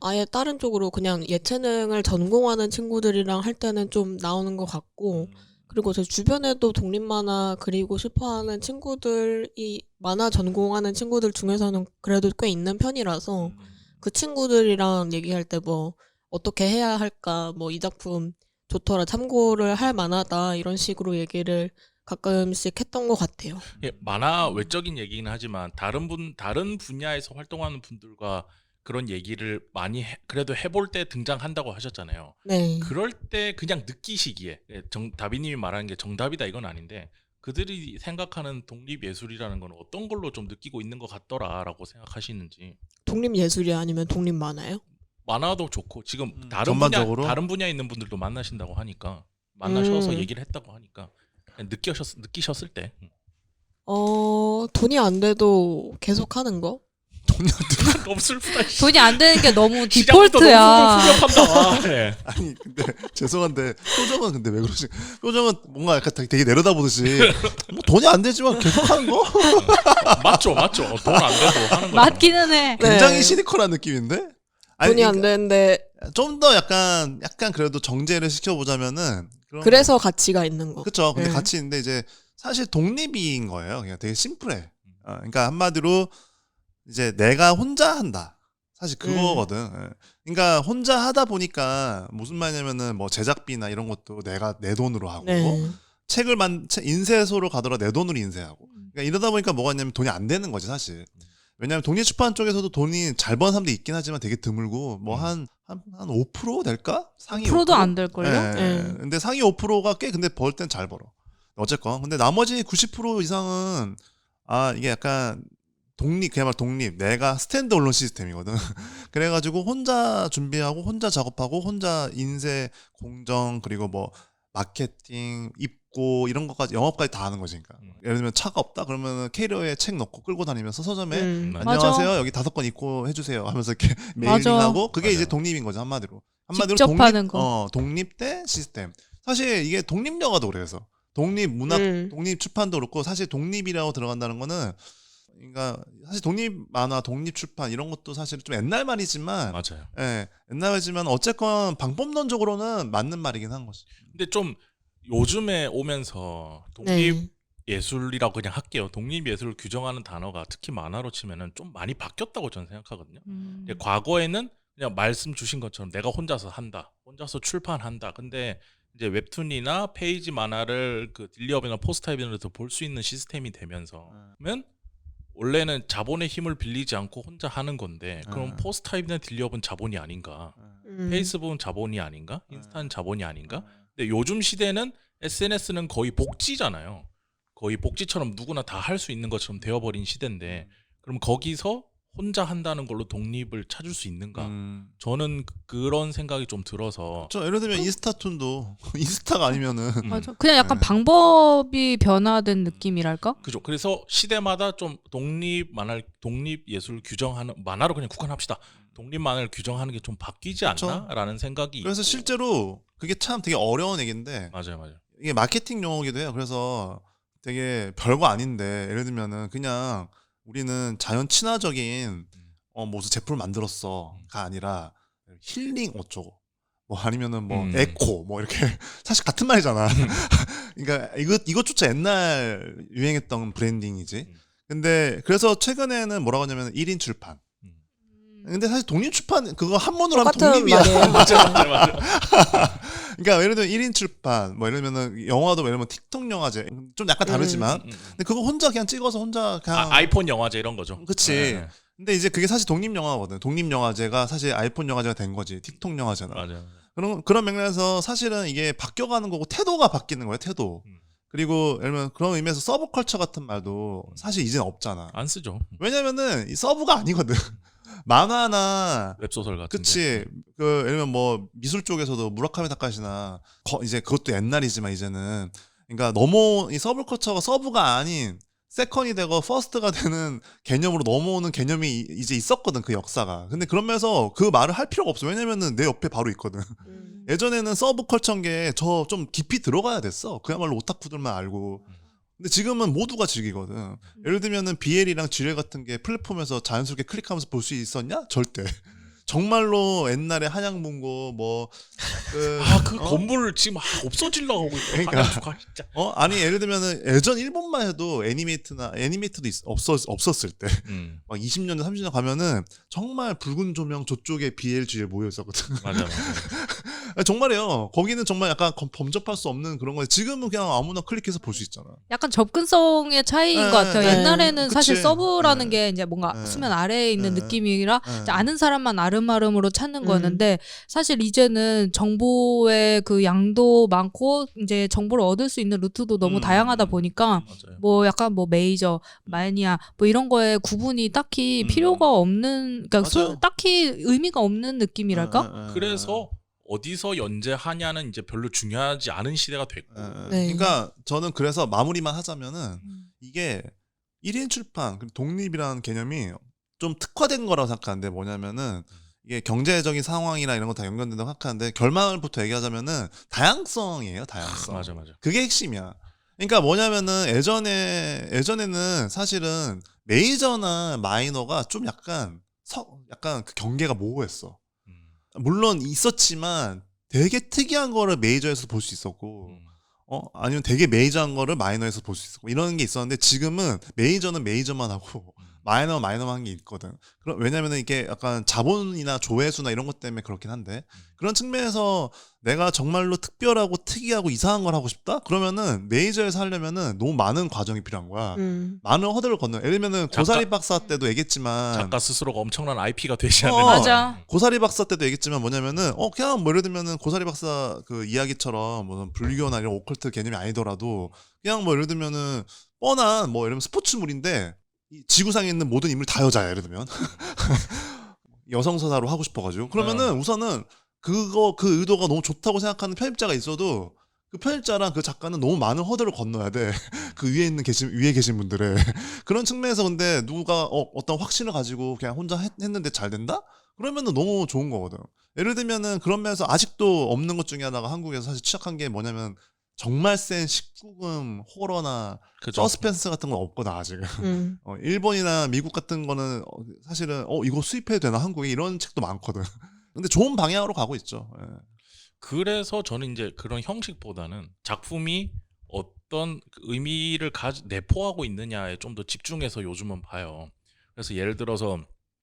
아예 다른 쪽으로 그냥 예체능을 전공하는 친구들이랑 할 때는 좀 나오는 것 같고 그리고 제 주변에도 독립만화 그리고 싶어하는 친구들이 만화 전공하는 친구들 중에서는 그래도 꽤 있는 편이라서 그 친구들이랑 얘기할 때 뭐 어떻게 해야 할까 뭐 이 작품 좋더라 참고를 할 만하다 이런 식으로 얘기를 가끔씩 했던 것 같아요. 예, 만화 외적인 얘기긴 하지만 다른 분야에서 활동하는 분들과 그런 얘기를 많이 그래도 해볼 때 등장한다고 하셨잖아요. 네. 그럴 때 그냥 느끼시기에 다비님이 말하는 게 정답이다 이건 아닌데 그들이 생각하는 독립예술이라는 건 어떤 걸로 좀 느끼고 있는 것 같더라라고 생각하시는지. 독립예술이 아니면 독립만화요? 만화도 좋고 지금 전반적으로? 다른 분야에 있는 분들도 만나신다고 하니까 만나셔서 음. 얘기를 했다고 하니까 그냥 느끼셨을 때 돈이 안 돼도 계속 하는 거? 너무 슬프다. 돈이 안 되는 게 너무 시작부터 디폴트야. 너무 후벼판다. 네. 아니 근데 죄송한데 표정은 근데 왜 그러시? 표정은 뭔가 약간 되게 내려다보듯이 뭐 돈이 안 되지만 계속 하는 거? 맞죠. 돈 안 돼도 하는 거. 맞기는 해. 네. 굉장히 시니컬한 느낌인데? 돈이 안 되는데 좀 더 약간 그래도 정제를 시켜보자면은 그래서 가치가 있는 거. 그렇죠. 근데 네. 같이 있는데 이제 사실 독립인 거예요. 그냥 되게 심플해. 그러니까 한마디로 이제 내가 혼자 한다. 사실 그거거든. 예. 그러니까 혼자 하다 보니까 무슨 말이냐면은 뭐 제작비나 이런 것도 내가 내 돈으로 하고 네. 책을 인쇄소로 가더라도 내 돈으로 인쇄하고. 그러니까 이러다 보니까 뭐가 있냐면 돈이 안 되는 거지 사실. 왜냐하면 독립출판 쪽에서도 돈이 잘 버는 사람도 있긴 하지만 되게 드물고 뭐 한 5% 될까? 상위 5%도 5%? 안 될걸요? 예. 네. 근데 상위 5%가 꽤 근데 벌 땐 잘 벌어. 어쨌건 근데 나머지 90% 이상은 이게 약간 그야말로 독립 내가 스탠드 언론 시스템이거든. 그래가지고 혼자 준비하고 혼자 작업하고 혼자 인쇄 공정 그리고 뭐 마케팅 입고 이런 것까지 영업까지 다 하는 거지. 그러니까 예를 들면 차가 없다 그러면 캐리어에 책 넣고 끌고 다니면서 서점에 안녕하세요 맞아. 여기 5권 입고 해주세요 하면서 이렇게 맞아. 메일링하고 그게 이제 맞아요. 독립인 거죠 한마디로 직접 하는 거. 독립대 시스템. 사실 이게 독립영화도 그래서 독립 문학 독립 출판도 그렇고 사실 독립이라고 들어간다는 거는 그러니까 사실 독립 만화 독립 출판 이런 것도 사실 좀 옛날 말이지만 맞아요. 예, 옛날 말이지만 어쨌건 방법론적으로는 맞는 말이긴 한 거지. 근데 좀 요즘에 오면서 독립 예술이라고 그냥 할게요. 독립예술을 규정하는 단어가 특히 만화로 치면은 좀 많이 바뀌었다고 저는 생각하거든요. 근데 과거에는 그냥 말씀 주신 것처럼 내가 혼자서 한다, 혼자서 출판한다. 근데 이제 웹툰이나 페이지 만화를 그 딜리업이나 포스타입에서 볼 수 있는 시스템이 되면서 그러면 원래는 자본의 힘을 빌리지 않고 혼자 하는 건데 그럼 포스타입이나 딜리업은 자본이 아닌가? 페이스북은 자본이 아닌가? 인스타는 자본이 아닌가? 근데 요즘 시대는 SNS는 거의 복지잖아요. 거의 복지처럼 누구나 다 할 수 있는 것처럼 되어버린 시대인데 그럼 거기서 혼자 한다는 걸로 독립을 찾을 수 있는가? 저는 그런 생각이 좀 들어서 저 예를 들면 인스타툰도 인스타가 아니면은 맞아. 그냥 약간 네. 방법이 변화된 느낌이랄까? 그죠. 그래서 시대마다 좀 독립 예술 규정하는 만화로 그냥 국한합시다. 독립 만화를 규정하는 게 좀 바뀌지 않나라는 생각이. 그래서 있고. 실제로 그게 참 되게 어려운 얘기인데 맞아요. 이게 마케팅 용어기도 해요. 그래서 되게 별거 아닌데 예를 들면은 그냥 우리는 자연 친화적인 무슨 제품을 만들었어가 아니라 힐링 어쩌고 뭐 아니면은 뭐 에코 뭐 이렇게 사실 같은 말이잖아. 그러니까 이것조차 옛날 유행했던 브랜딩이지. 근데 그래서 최근에는 뭐라고 하냐면 1인 출판. 근데 사실 독립 출판 그거 한문으로 하면 똑같은 독립이야. 말이에요. 맞아요. 그러니까 예를 들면 1인 출판 뭐 예를 들면 영화도 예를 들면 틱톡 영화제 좀 약간 다르지만 근데 그거 혼자 그냥 찍어서 혼자 그냥 아이폰 영화제 이런 거죠. 그치. 네. 근데 이제 그게 사실 독립 영화거든. 독립 영화제가 사실 아이폰 영화제가 된 거지. 틱톡 영화제는. 맞아요. 그런 맥락에서 사실은 이게 바뀌어가는 거고 태도가 바뀌는 거예요. 태도. 그리고 예를 들면 그런 의미에서 서브컬처 같은 말도 사실 이제는 없잖아. 안 쓰죠. 왜냐면은 이 서브가 아니거든. 만화나 웹소설 같은. 그치. 예를 들면 뭐 미술 쪽에서도 무라카미 다카시나 이제 그것도 옛날이지만 이제는 그러니까 너무 이 서브컬처가 서브가 아닌 세컨이 되고 퍼스트가 되는 개념으로 넘어오는 개념이 이제 있었거든 그 역사가. 근데 그러면서 그 말을 할 필요가 없어. 왜냐면은 내 옆에 바로 있거든. 예전에는 서브컬처인 게 저 좀 깊이 들어가야 됐어. 그야말로 오타쿠들만 알고. 근데 지금은 모두가 즐기거든. 예를 들면은 BL이랑 GL 같은 게 플랫폼에서 자연스럽게 클릭하면서 볼 수 있었냐? 절대. 정말로 옛날에 한양문고 그 건물 지금 없어지려고 하고 있고. 그러니까. 진짜. 아니 예를 들면은 예전 일본만 해도 애니메이트도 없었을 때 막 20년 전 30년 가면은 정말 붉은 조명 저쪽에 BL, GL 모여 있었거든. 맞아. 정말이에요. 거기는 정말 약간 범접할 수 없는 그런 거예요. 지금은 그냥 아무나 클릭해서 볼 수 있잖아. 약간 접근성의 차이인 네, 것 같아요. 네. 옛날에는 그치. 사실 서브라는 네. 게 이제 뭔가 네. 수면 아래에 있는 네. 느낌이라 네. 이제 아는 사람만 아름아름으로 찾는 거였는데 사실 이제는 정보의 그 양도 많고 이제 정보를 얻을 수 있는 루트도 너무 다양하다 보니까 맞아요. 뭐 약간 뭐 메이저, 마니아 뭐 이런 거에 구분이 딱히 필요가 없는 그러니까 맞아요. 딱히 의미가 없는 느낌이랄까? 그래서 어디서 연재하냐는 이제 별로 중요하지 않은 시대가 됐고. 네. 그러니까 저는 그래서 마무리만 하자면은 이게 1인 출판 그리고 독립이라는 개념이 좀 특화된 거라고 생각하는데 뭐냐면은 이게 경제적인 상황이나 이런 거 다 연관된다고 생각하는데 결말부터 얘기하자면은 다양성이에요. 다양성. 맞아. 그게 핵심이야. 그러니까 뭐냐면은 예전에는 사실은 메이저나 마이너가 좀 약간 그 경계가 모호했어. 물론 있었지만 되게 특이한 거를 메이저에서 볼 수 있었고 아니면 되게 메이저한 거를 마이너에서 볼 수 있었고 이런 게 있었는데 지금은 메이저는 메이저만 하고 마이너는 마이너만 한 게 있거든. 왜냐면은 이게 약간 자본이나 조회수나 이런 것 때문에 그렇긴 한데 그런 측면에서 내가 정말로 특별하고 특이하고 이상한 걸 하고 싶다? 그러면은 메이저에서 하려면은 너무 많은 과정이 필요한 거야. 많은 허들을 건너. 예를 들면은 고사리 박사 때도 얘기했지만 작가 스스로가 엄청난 IP가 되지 않는. 맞아. 고사리 박사 때도 얘기했지만 뭐냐면은 그냥 뭐 예를 들면은 고사리 박사 그 이야기처럼 뭐 불교나 이런 오컬트 개념이 아니더라도 그냥 뭐 예를 들면은 뻔한 뭐 예를 들면 스포츠물인데 이 지구상에 있는 모든 인물이 다 여자야 예를 들면 여성 서사로 하고 싶어가지고 그러면은 우선은 그 의도가 너무 좋다고 생각하는 편집자가 있어도 그 편집자랑 그 작가는 너무 많은 허들을 건너야 돼. 그 위에 계신 분들의 그런 측면에서 근데 누가 어떤 확신을 가지고 그냥 혼자 했는데 잘 된다? 그러면은 너무 좋은 거거든. 예를 들면은 그런 면에서 아직도 없는 것 중에 하나가 한국에서 사실 취약한 게 뭐냐면 정말 센 19금 호러나 그죠. 서스펜스 같은 건 없거든 아직은. 일본이나 미국 같은 거는 사실은 이거 수입해도 되나 한국에 이런 책도 많거든. 근데 좋은 방향으로 가고 있죠. 예. 그래서 저는 이제 그런 형식보다는 작품이 어떤 의미를 내포하고 있느냐에 좀 더 집중해서 요즘은 봐요. 그래서 예를 들어서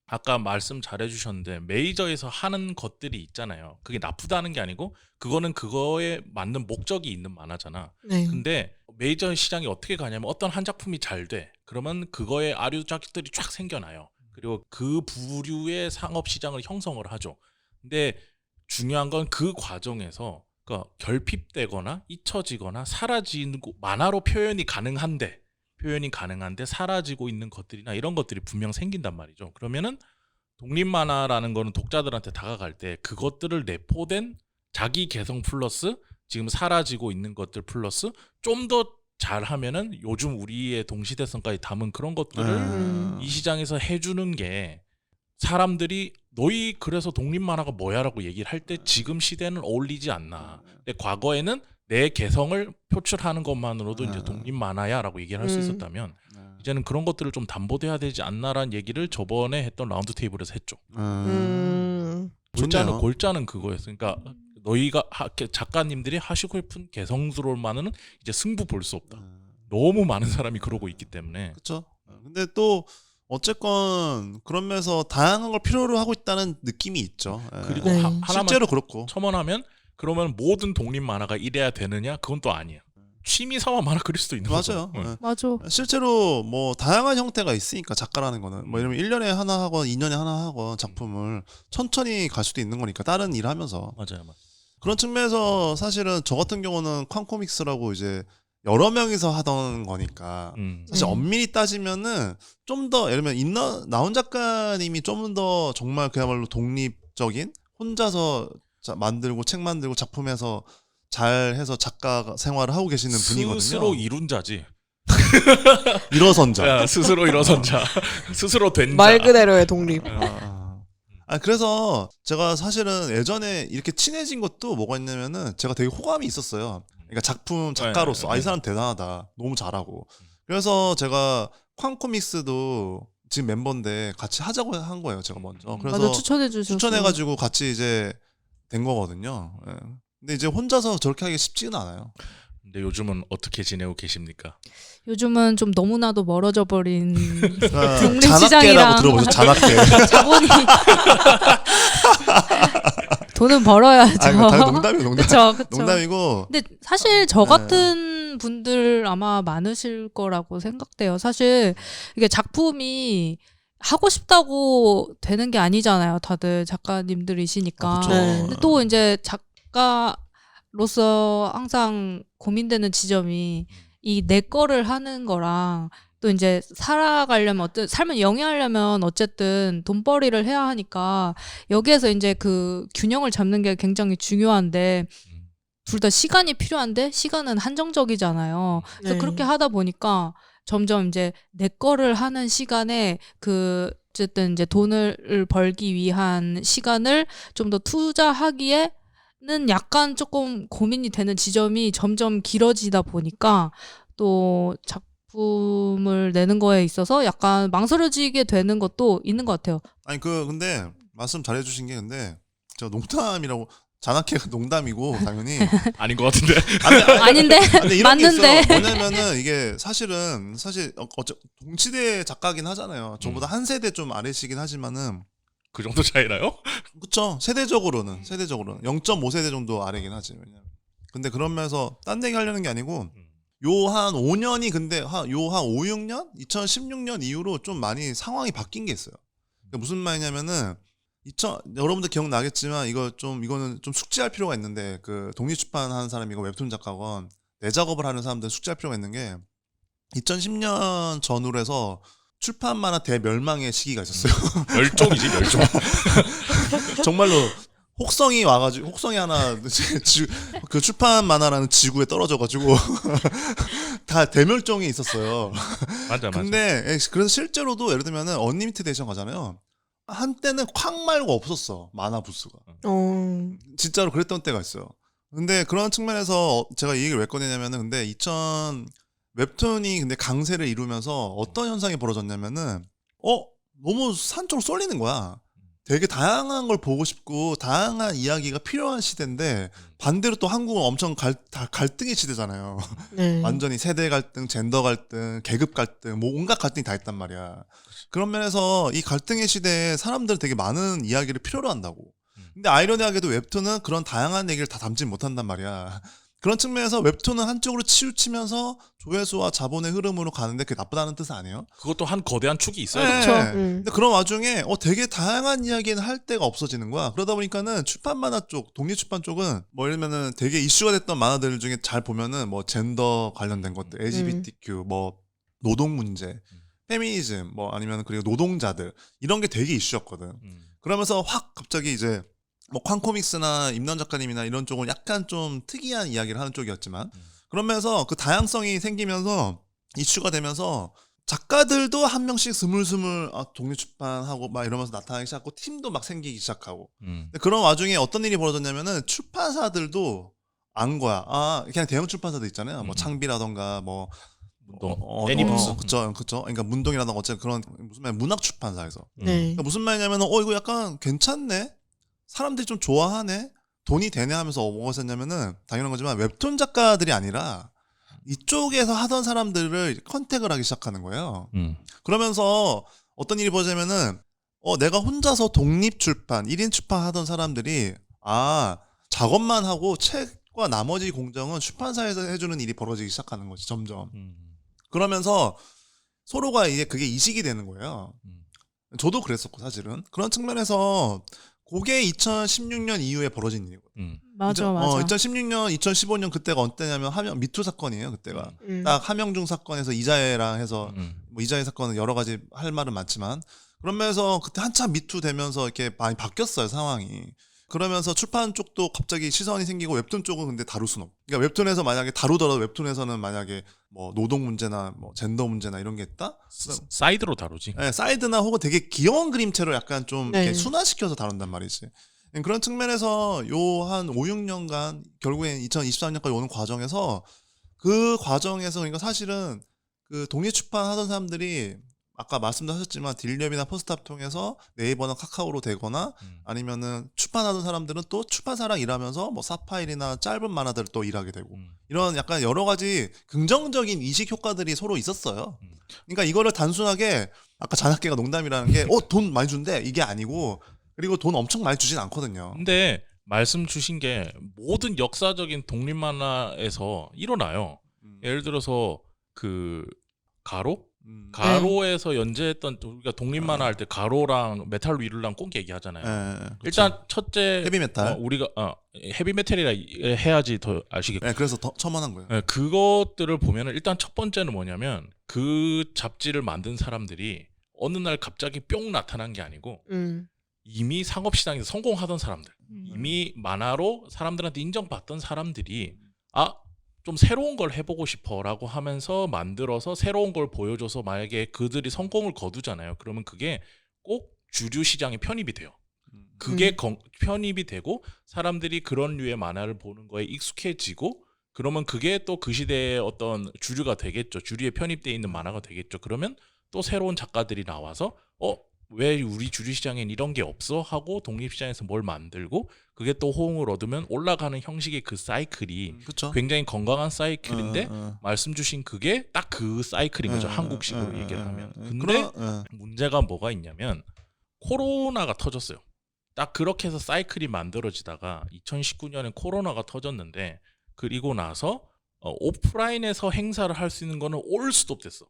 아까 말씀 잘해주셨는데 메이저에서 하는 것들이 있잖아요. 그게 나쁘다는 게 아니고 그거는 그거에 맞는 목적이 있는 만화잖아. 네. 근데 메이저 시장이 어떻게 가냐면 어떤 한 작품이 잘 돼. 그러면 그거에 아류작들이 쫙 생겨나요. 그리고 그 부류의 상업 시장을 형성을 하죠. 근데 중요한 건 그 과정에서 그러니까 결핍되거나 잊혀지거나 사라지고 만화로 표현이 가능한데 표현이 가능한데 사라지고 있는 것들이나 이런 것들이 분명 생긴단 말이죠. 그러면은 독립 만화라는 거는 독자들한테 다가갈 때 그것들을 내포된 자기 개성 플러스 지금 사라지고 있는 것들 플러스 좀 더 잘하면은 요즘 우리의 동시대성까지 담은 그런 것들을 이 시장에서 해주는 게 사람들이 너희 그래서 독립 만화가 뭐야라고 얘기를 할 때 지금 시대는 어울리지 않나. 근데 과거에는 내 개성을 표출하는 것만으로도 이제 독립 만화야라고 얘기를 할 수 있었다면 이제는 그런 것들을 좀 담보돼야 되지 않나라는 얘기를 저번에 했던 라운드 테이블에서 했죠. 좋네요. 골자는 그거였어요. 그러니까 너희가 작가님들이 하시고 싶은 개성스러울 만은 이제 승부 볼 수 없다. 너무 많은 사람이 그러고 있기 때문에. 그렇죠. 근데 또 어쨌건 그런 면에서 다양한 걸 필요로 하고 있다는 느낌이 있죠. 그리고 네. 하나만 실제로 그렇고. 첨언하면 그러면 모든 독립 만화가 이래야 되느냐? 그건 또 아니야. 취미 삼아 만화 그릴 수도 있는 거죠. 맞아요. 네. 맞아. 실제로 뭐 다양한 형태가 있으니까 작가라는 거는 뭐 이러면 1년에 하나 하건 2년에 하나 하건 작품을 천천히 갈 수도 있는 거니까 다른 일 하면서 맞아요. 그런 측면에서 사실은 저 같은 경우는 쾅코믹스라고 이제 여러 명이서 하던 거니까 사실 엄밀히 따지면은 좀 더 예를 들면 나온 작가님이 좀 더 정말 그야말로 독립적인 혼자서 만들고 책 만들고 작품에서 잘 해서 작가 생활을 하고 계시는 분이거든요. 스스로 이룬 자지. 일어선 자. 야, 스스로 일어선 자. 스스로 된 자. 말 그대로의 독립. 그래서 제가 사실은 예전에 이렇게 친해진 것도 뭐가 있냐면은 제가 되게 호감이 있었어요. 그러니까 작품 작가로서 이 사람 대단하다. 너무 잘하고. 그래서 제가 쾅코믹스도 지금 멤버인데 같이 하자고 한 거예요. 제가 먼저. 그래서 맞아, 추천해 주셨어. 추천해가지고 같이 이제 된 거거든요. 예. 근데 이제 혼자서 저렇게 하기 쉽지는 않아요. 근데 요즘은 어떻게 지내고 계십니까? 요즘은 좀 너무나도 멀어져 버린 독립 잔악계라고 시장이랑 들어보죠. 잔악계. 자본이 돈은 벌어야죠. 농담이에요. 그쵸, 그쵸. 농담이고. 근데 사실 저 같은 분들 아마 많으실 거라고 생각돼요. 사실 이게 작품이 하고 싶다고 되는 게 아니잖아요. 다들 작가님들이시니까. 그쵸. 근데 또 이제 작가로서 항상 고민되는 지점이 이 내 거를 하는 거랑 또 이제 살아가려면 삶을 영위하려면 어쨌든 돈벌이를 해야 하니까 여기에서 이제 그 균형을 잡는 게 굉장히 중요한데 둘 다 시간이 필요한데 시간은 한정적이잖아요. 그래서 네. 그렇게 하다 보니까 점점 이제 내 거를 하는 시간에 그 어쨌든 이제 돈을 벌기 위한 시간을 좀 더 투자하기에는 약간 조금 고민이 되는 지점이 점점 길어지다 보니까 또 작품을 내는 거에 있어서 약간 망설여지게 되는 것도 있는 것 같아요. 아니 근데 말씀 잘해주신 게 근데 제가 농담이라고 잔악계가 농담이고 당연히 아닌 것 같은데. 아닌데 근데 이런 게 맞는데. 있어. 뭐냐면은 이게 사실 동시대 작가긴 하잖아요. 저보다 한 세대 좀 아래시긴 하지만은 그 정도 차이나요? 그쵸. 세대적으로는 0.5세대 정도 아래긴 하지. 왜냐면 근데 그런 면에서 딴 얘기 하려는 게 아니고 요 한 5년이 근데 요 한 5, 6년? 2016년 이후로 좀 많이 상황이 바뀐 게 있어요. 그러니까 무슨 말이냐면은 여러분들 기억나겠지만 이거는 좀 숙지할 필요가 있는데 그 독립출판하는 사람이고 웹툰 작가건 내 작업을 하는 사람들은 숙지할 필요가 있는 게 2010년 전후로 해서 출판 만화 대멸망의 시기가 있었어요. 멸종이지 멸종. 정말로 혹성이 와가지고 혹성이 하나 그 출판 만화라는 지구에 떨어져가지고 다 대멸종이 있었어요. 맞아. 근데 그래서 실제로도 예를 들면은 언리미티드 에디션 가잖아요. 한때는 쾅 말고 없었어 만화 부스가. 진짜로 그랬던 때가 있어요. 근데 그런 측면에서 제가 이 얘기를 왜 꺼내냐면은 근데 웹툰이 근데 강세를 이루면서 어떤 현상이 벌어졌냐면은 너무 산쪽으로 쏠리는 거야. 되게 다양한 걸 보고 싶고 다양한 이야기가 필요한 시대인데 반대로 또 한국은 엄청 갈등의 시대잖아요. 네. 완전히 세대 갈등, 젠더 갈등, 계급 갈등, 뭐 온갖 갈등이 다 있단 말이야. 그런 면에서 이 갈등의 시대에 사람들은 되게 많은 이야기를 필요로 한다고. 근데 아이러니하게도 웹툰은 그런 다양한 얘기를 다 담지 못한단 말이야. 그런 측면에서 웹툰은 한쪽으로 치우치면서 조회수와 자본의 흐름으로 가는데 그게 나쁘다는 뜻은 아니에요. 그것도 한 거대한 축이 있어요. 네. 그쵸. 근데 그런 와중에 되게 다양한 이야기는 할 데가 없어지는 거야. 그러다 보니까는 출판 만화 쪽, 독립출판 쪽은 뭐 예를 들면은 되게 이슈가 됐던 만화들 중에 잘 보면은 뭐 젠더 관련된 것들, LGBTQ 뭐 노동 문제, 페미니즘, 뭐 아니면 그리고 노동자들 이런 게 되게 이슈였거든. 그러면서 확 갑자기 이제 뭐 쾅코믹스나 임난 작가님이나 이런 쪽은 약간 좀 특이한 이야기를 하는 쪽이었지만 그러면서 그 다양성이 생기면서 이슈가 되면서 작가들도 한 명씩 스물스물 독립출판하고 막 이러면서 나타나기 시작하고 팀도 막 생기기 시작하고 근데 그런 와중에 어떤 일이 벌어졌냐면은 출판사들도 안 거야. 그냥 대형 출판사들 있잖아요. 뭐 창비라던가 뭐 문동, 애니북스. 그쵸. 그러니까 문동이라던가 어쨌든 그런 무슨 말 문학 출판사에서 네. 그러니까 무슨 말이냐면 이거 약간 괜찮네. 사람들이 좀 좋아하네. 돈이 되네 하면서 뭐가 있었냐면은 당연한 거지만 웹툰 작가들이 아니라 이쪽에서 하던 사람들을 컨택을 하기 시작하는 거예요. 그러면서 어떤 일이 벌어지냐면은 내가 혼자서 독립 출판, 1인 출판 하던 사람들이 작업만 하고 책과 나머지 공정은 출판사에서 해주는 일이 벌어지기 시작하는 거지 점점. 그러면서 서로가 이제 그게 이식이 되는 거예요. 저도 그랬었고 사실은 그런 측면에서 그게 2016년 이후에 벌어진 일이거든요. 맞아. 2016년, 2015년 그때가 언제냐면 미투 사건이에요. 그때가 딱 함영중 사건에서 이자혜랑 해서 뭐 이자혜 사건은 여러 가지 할 말은 많지만 그러면서 그때 한참 미투 되면서 이렇게 많이 바뀌었어요 상황이. 그러면서 출판 쪽도 갑자기 시선이 생기고 웹툰 쪽은 근데 다룰 수는 없고. 그러니까 웹툰에서 만약에 다루더라도 웹툰에서는 만약에 뭐 노동 문제나 뭐 젠더 문제나 이런 게 있다? 사이드로 다루지. 네, 사이드나 혹은 되게 귀여운 그림체로 약간 좀 네. 이렇게 순화시켜서 다룬단 말이지. 그런 측면에서 요 한 5, 6년간 결국엔 2023년까지 오는 과정에서 그 과정에서 그러니까 사실은 그 독립 출판 하던 사람들이 아까 말씀도 하셨지만 딜렵이나 포스트업 통해서 네이버나 카카오로 되거나 아니면은 출판하던 사람들은 또 출판사랑 일하면서 뭐 사파일이나 짧은 만화들을 또 일하게 되고 이런 약간 여러 가지 긍정적인 이식 효과들이 서로 있었어요. 그러니까 이거를 단순하게 아까 잔학계가 농담이라는 게 돈 많이 준대 이게 아니고 그리고 돈 엄청 많이 주진 않거든요. 근데 말씀 주신 게 모든 역사적인 독립 만화에서 일어나요. 예를 들어서 그 가로에서 연재했던 우리가 독립 만화 할 때 가로랑 메탈 위루랑 꼭 얘기하잖아요. 그쵸. 일단 첫째 헤비메탈. 우리가 헤비메탈이라 해야지 더 아시겠고. 네, 그래서 더 첨언한 거예요. 네, 그것들을 보면은 일단 첫 번째는 뭐냐면 그 잡지를 만든 사람들이 어느 날 갑자기 뿅 나타난 게 아니고 이미 상업시장에서 성공하던 사람들, 이미 만화로 사람들한테 인정받던 사람들이 좀 새로운 걸 해보고 싶어라고 하면서 만들어서 새로운 걸 보여줘서 만약에 그들이 성공을 거두잖아요. 그러면 그게 꼭 주류 시장에 편입이 돼요. 그게 편입이 되고 사람들이 그런 류의 만화를 보는 거에 익숙해지고 그러면 그게 또 그 시대의 어떤 주류가 되겠죠. 주류에 편입되어 있는 만화가 되겠죠. 그러면 또 새로운 작가들이 나와서 왜 우리 주류 시장엔 이런 게 없어? 하고 독립 시장에서 뭘 만들고 그게 또 호응을 얻으면 올라가는 형식의 그 사이클이 그쵸? 굉장히 건강한 사이클인데 말씀 주신 그게 딱 그 사이클인 거죠. 한국식으로 얘기를 하면. 근데 문제가 뭐가 있냐면 코로나가 터졌어요. 딱 그렇게 해서 사이클이 만들어지다가 2019년에 코로나가 터졌는데 그리고 나서 오프라인에서 행사를 할 수 있는 거는 올 스톱됐어.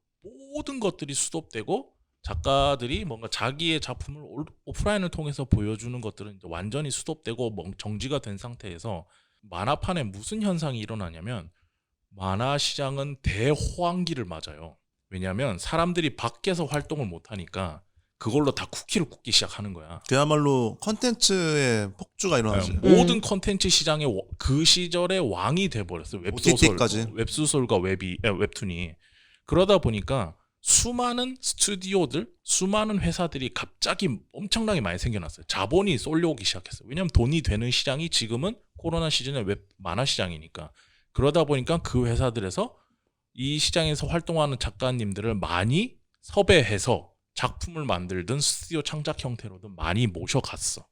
모든 것들이 스톱되고 작가들이 뭔가 자기의 작품을 오프라인을 통해서 보여주는 것들은 이제 완전히 스톱되고 정지가 된 상태에서 만화판에 무슨 현상이 일어나냐면 만화 시장은 대호황기를 맞아요. 왜냐하면 사람들이 밖에서 활동을 못하니까 그걸로 다 쿠키를 굽기 시작하는 거야. 그야말로 컨텐츠의 폭주가 일어나지. 모든 컨텐츠 시장의 그 시절의 왕이 돼버렸어요. OTT까지. 웹소설과 웹툰이. 그러다 보니까 수많은 스튜디오들, 수많은 회사들이 갑자기 엄청나게 많이 생겨났어요. 자본이 쏠려오기 시작했어요. 왜냐하면 돈이 되는 시장이 지금은 코로나 시즌에 웹 만화 시장이니까. 그러다 보니까 그 회사들에서 이 시장에서 활동하는 작가님들을 많이 섭외해서 작품을 만들든 스튜디오 창작 형태로든 많이 모셔갔어.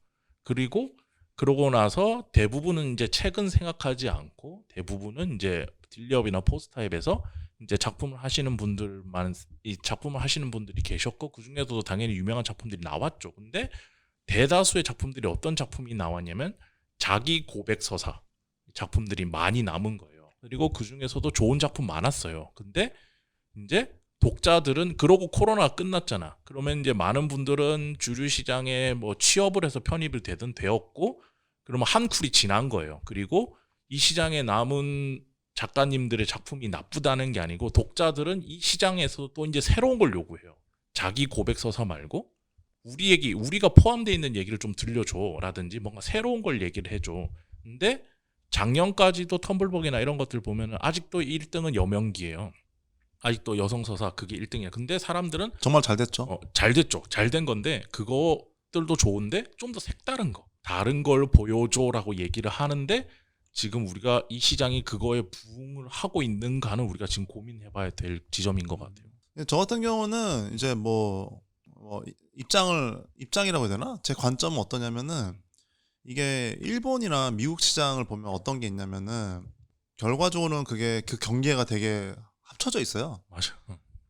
그러고 나서 대부분은 이제 책은 생각하지 않고 대부분은 이제 딜리업이나 포스타입에서 이제 작품을 하시는 분들이 계셨고 그 중에서도 당연히 유명한 작품들이 나왔죠. 근데 대다수의 작품들이 어떤 작품이 나왔냐면 자기 고백 서사 작품들이 많이 남은 거예요. 그리고 그 중에서도 좋은 작품 많았어요. 근데 이제 독자들은 그러고 코로나가 끝났잖아. 그러면 이제 많은 분들은 주류 시장에 뭐 취업을 해서 편입을 되든 되었고 그러면 한 쿨이 지난 거예요. 그리고 이 시장에 남은 작가님들의 작품이 나쁘다는 게 아니고 독자들은 이 시장에서 또 이제 새로운 걸 요구해요. 자기 고백 서사 말고 우리 얘기, 우리가 포함되어 있는 얘기를 좀 들려줘라든지 뭔가 새로운 걸 얘기를 해줘. 근데 작년까지도 텀블벅이나 이런 것들 보면은 아직도 1등은 여명기예요. 아직도 여성 서사 그게 1등이야. 근데 사람들은 정말 잘 됐죠. 잘 됐죠. 잘 된 건데 그것들도 좋은데 좀 더 색다른 거, 다른 걸 보여줘라고 얘기를 하는데 지금 우리가 이 시장이 그거에 부응을 하고 있는가는 우리가 지금 고민해봐야 될 지점인 것 같아요. 저 같은 경우는 이제 뭐 입장이라고 해야 되나? 제 관점은 어떠냐면은 이게 일본이나 미국 시장을 보면 어떤 게 있냐면은 결과적으로는 그게 그 경계가 되게 합쳐져 있어요. 맞아.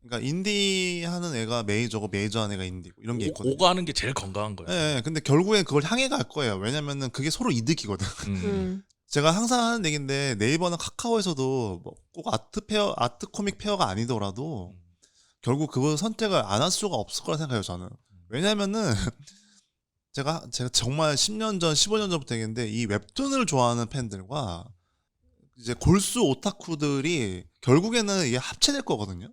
그러니까 인디 하는 애가 메이저고 메이저 하는 애가 인디고 이런 게 있거든요. 오가는 게 제일 건강한 거예요. 예, 근데 결국엔 그걸 향해 갈 거예요. 왜냐면은 그게 서로 이득이거든. 제가 항상 하는 얘기인데 네이버나 카카오에서도 뭐 꼭 아트 코믹 페어가 아니더라도 결국 그걸 선택을 안 할 수가 없을 거라 생각해요, 저는. 왜냐면은 제가 정말 10년 전, 15년 전부터 얘기했는데 이 웹툰을 좋아하는 팬들과 이제 골수 오타쿠들이 결국에는 이게 합체될 거거든요.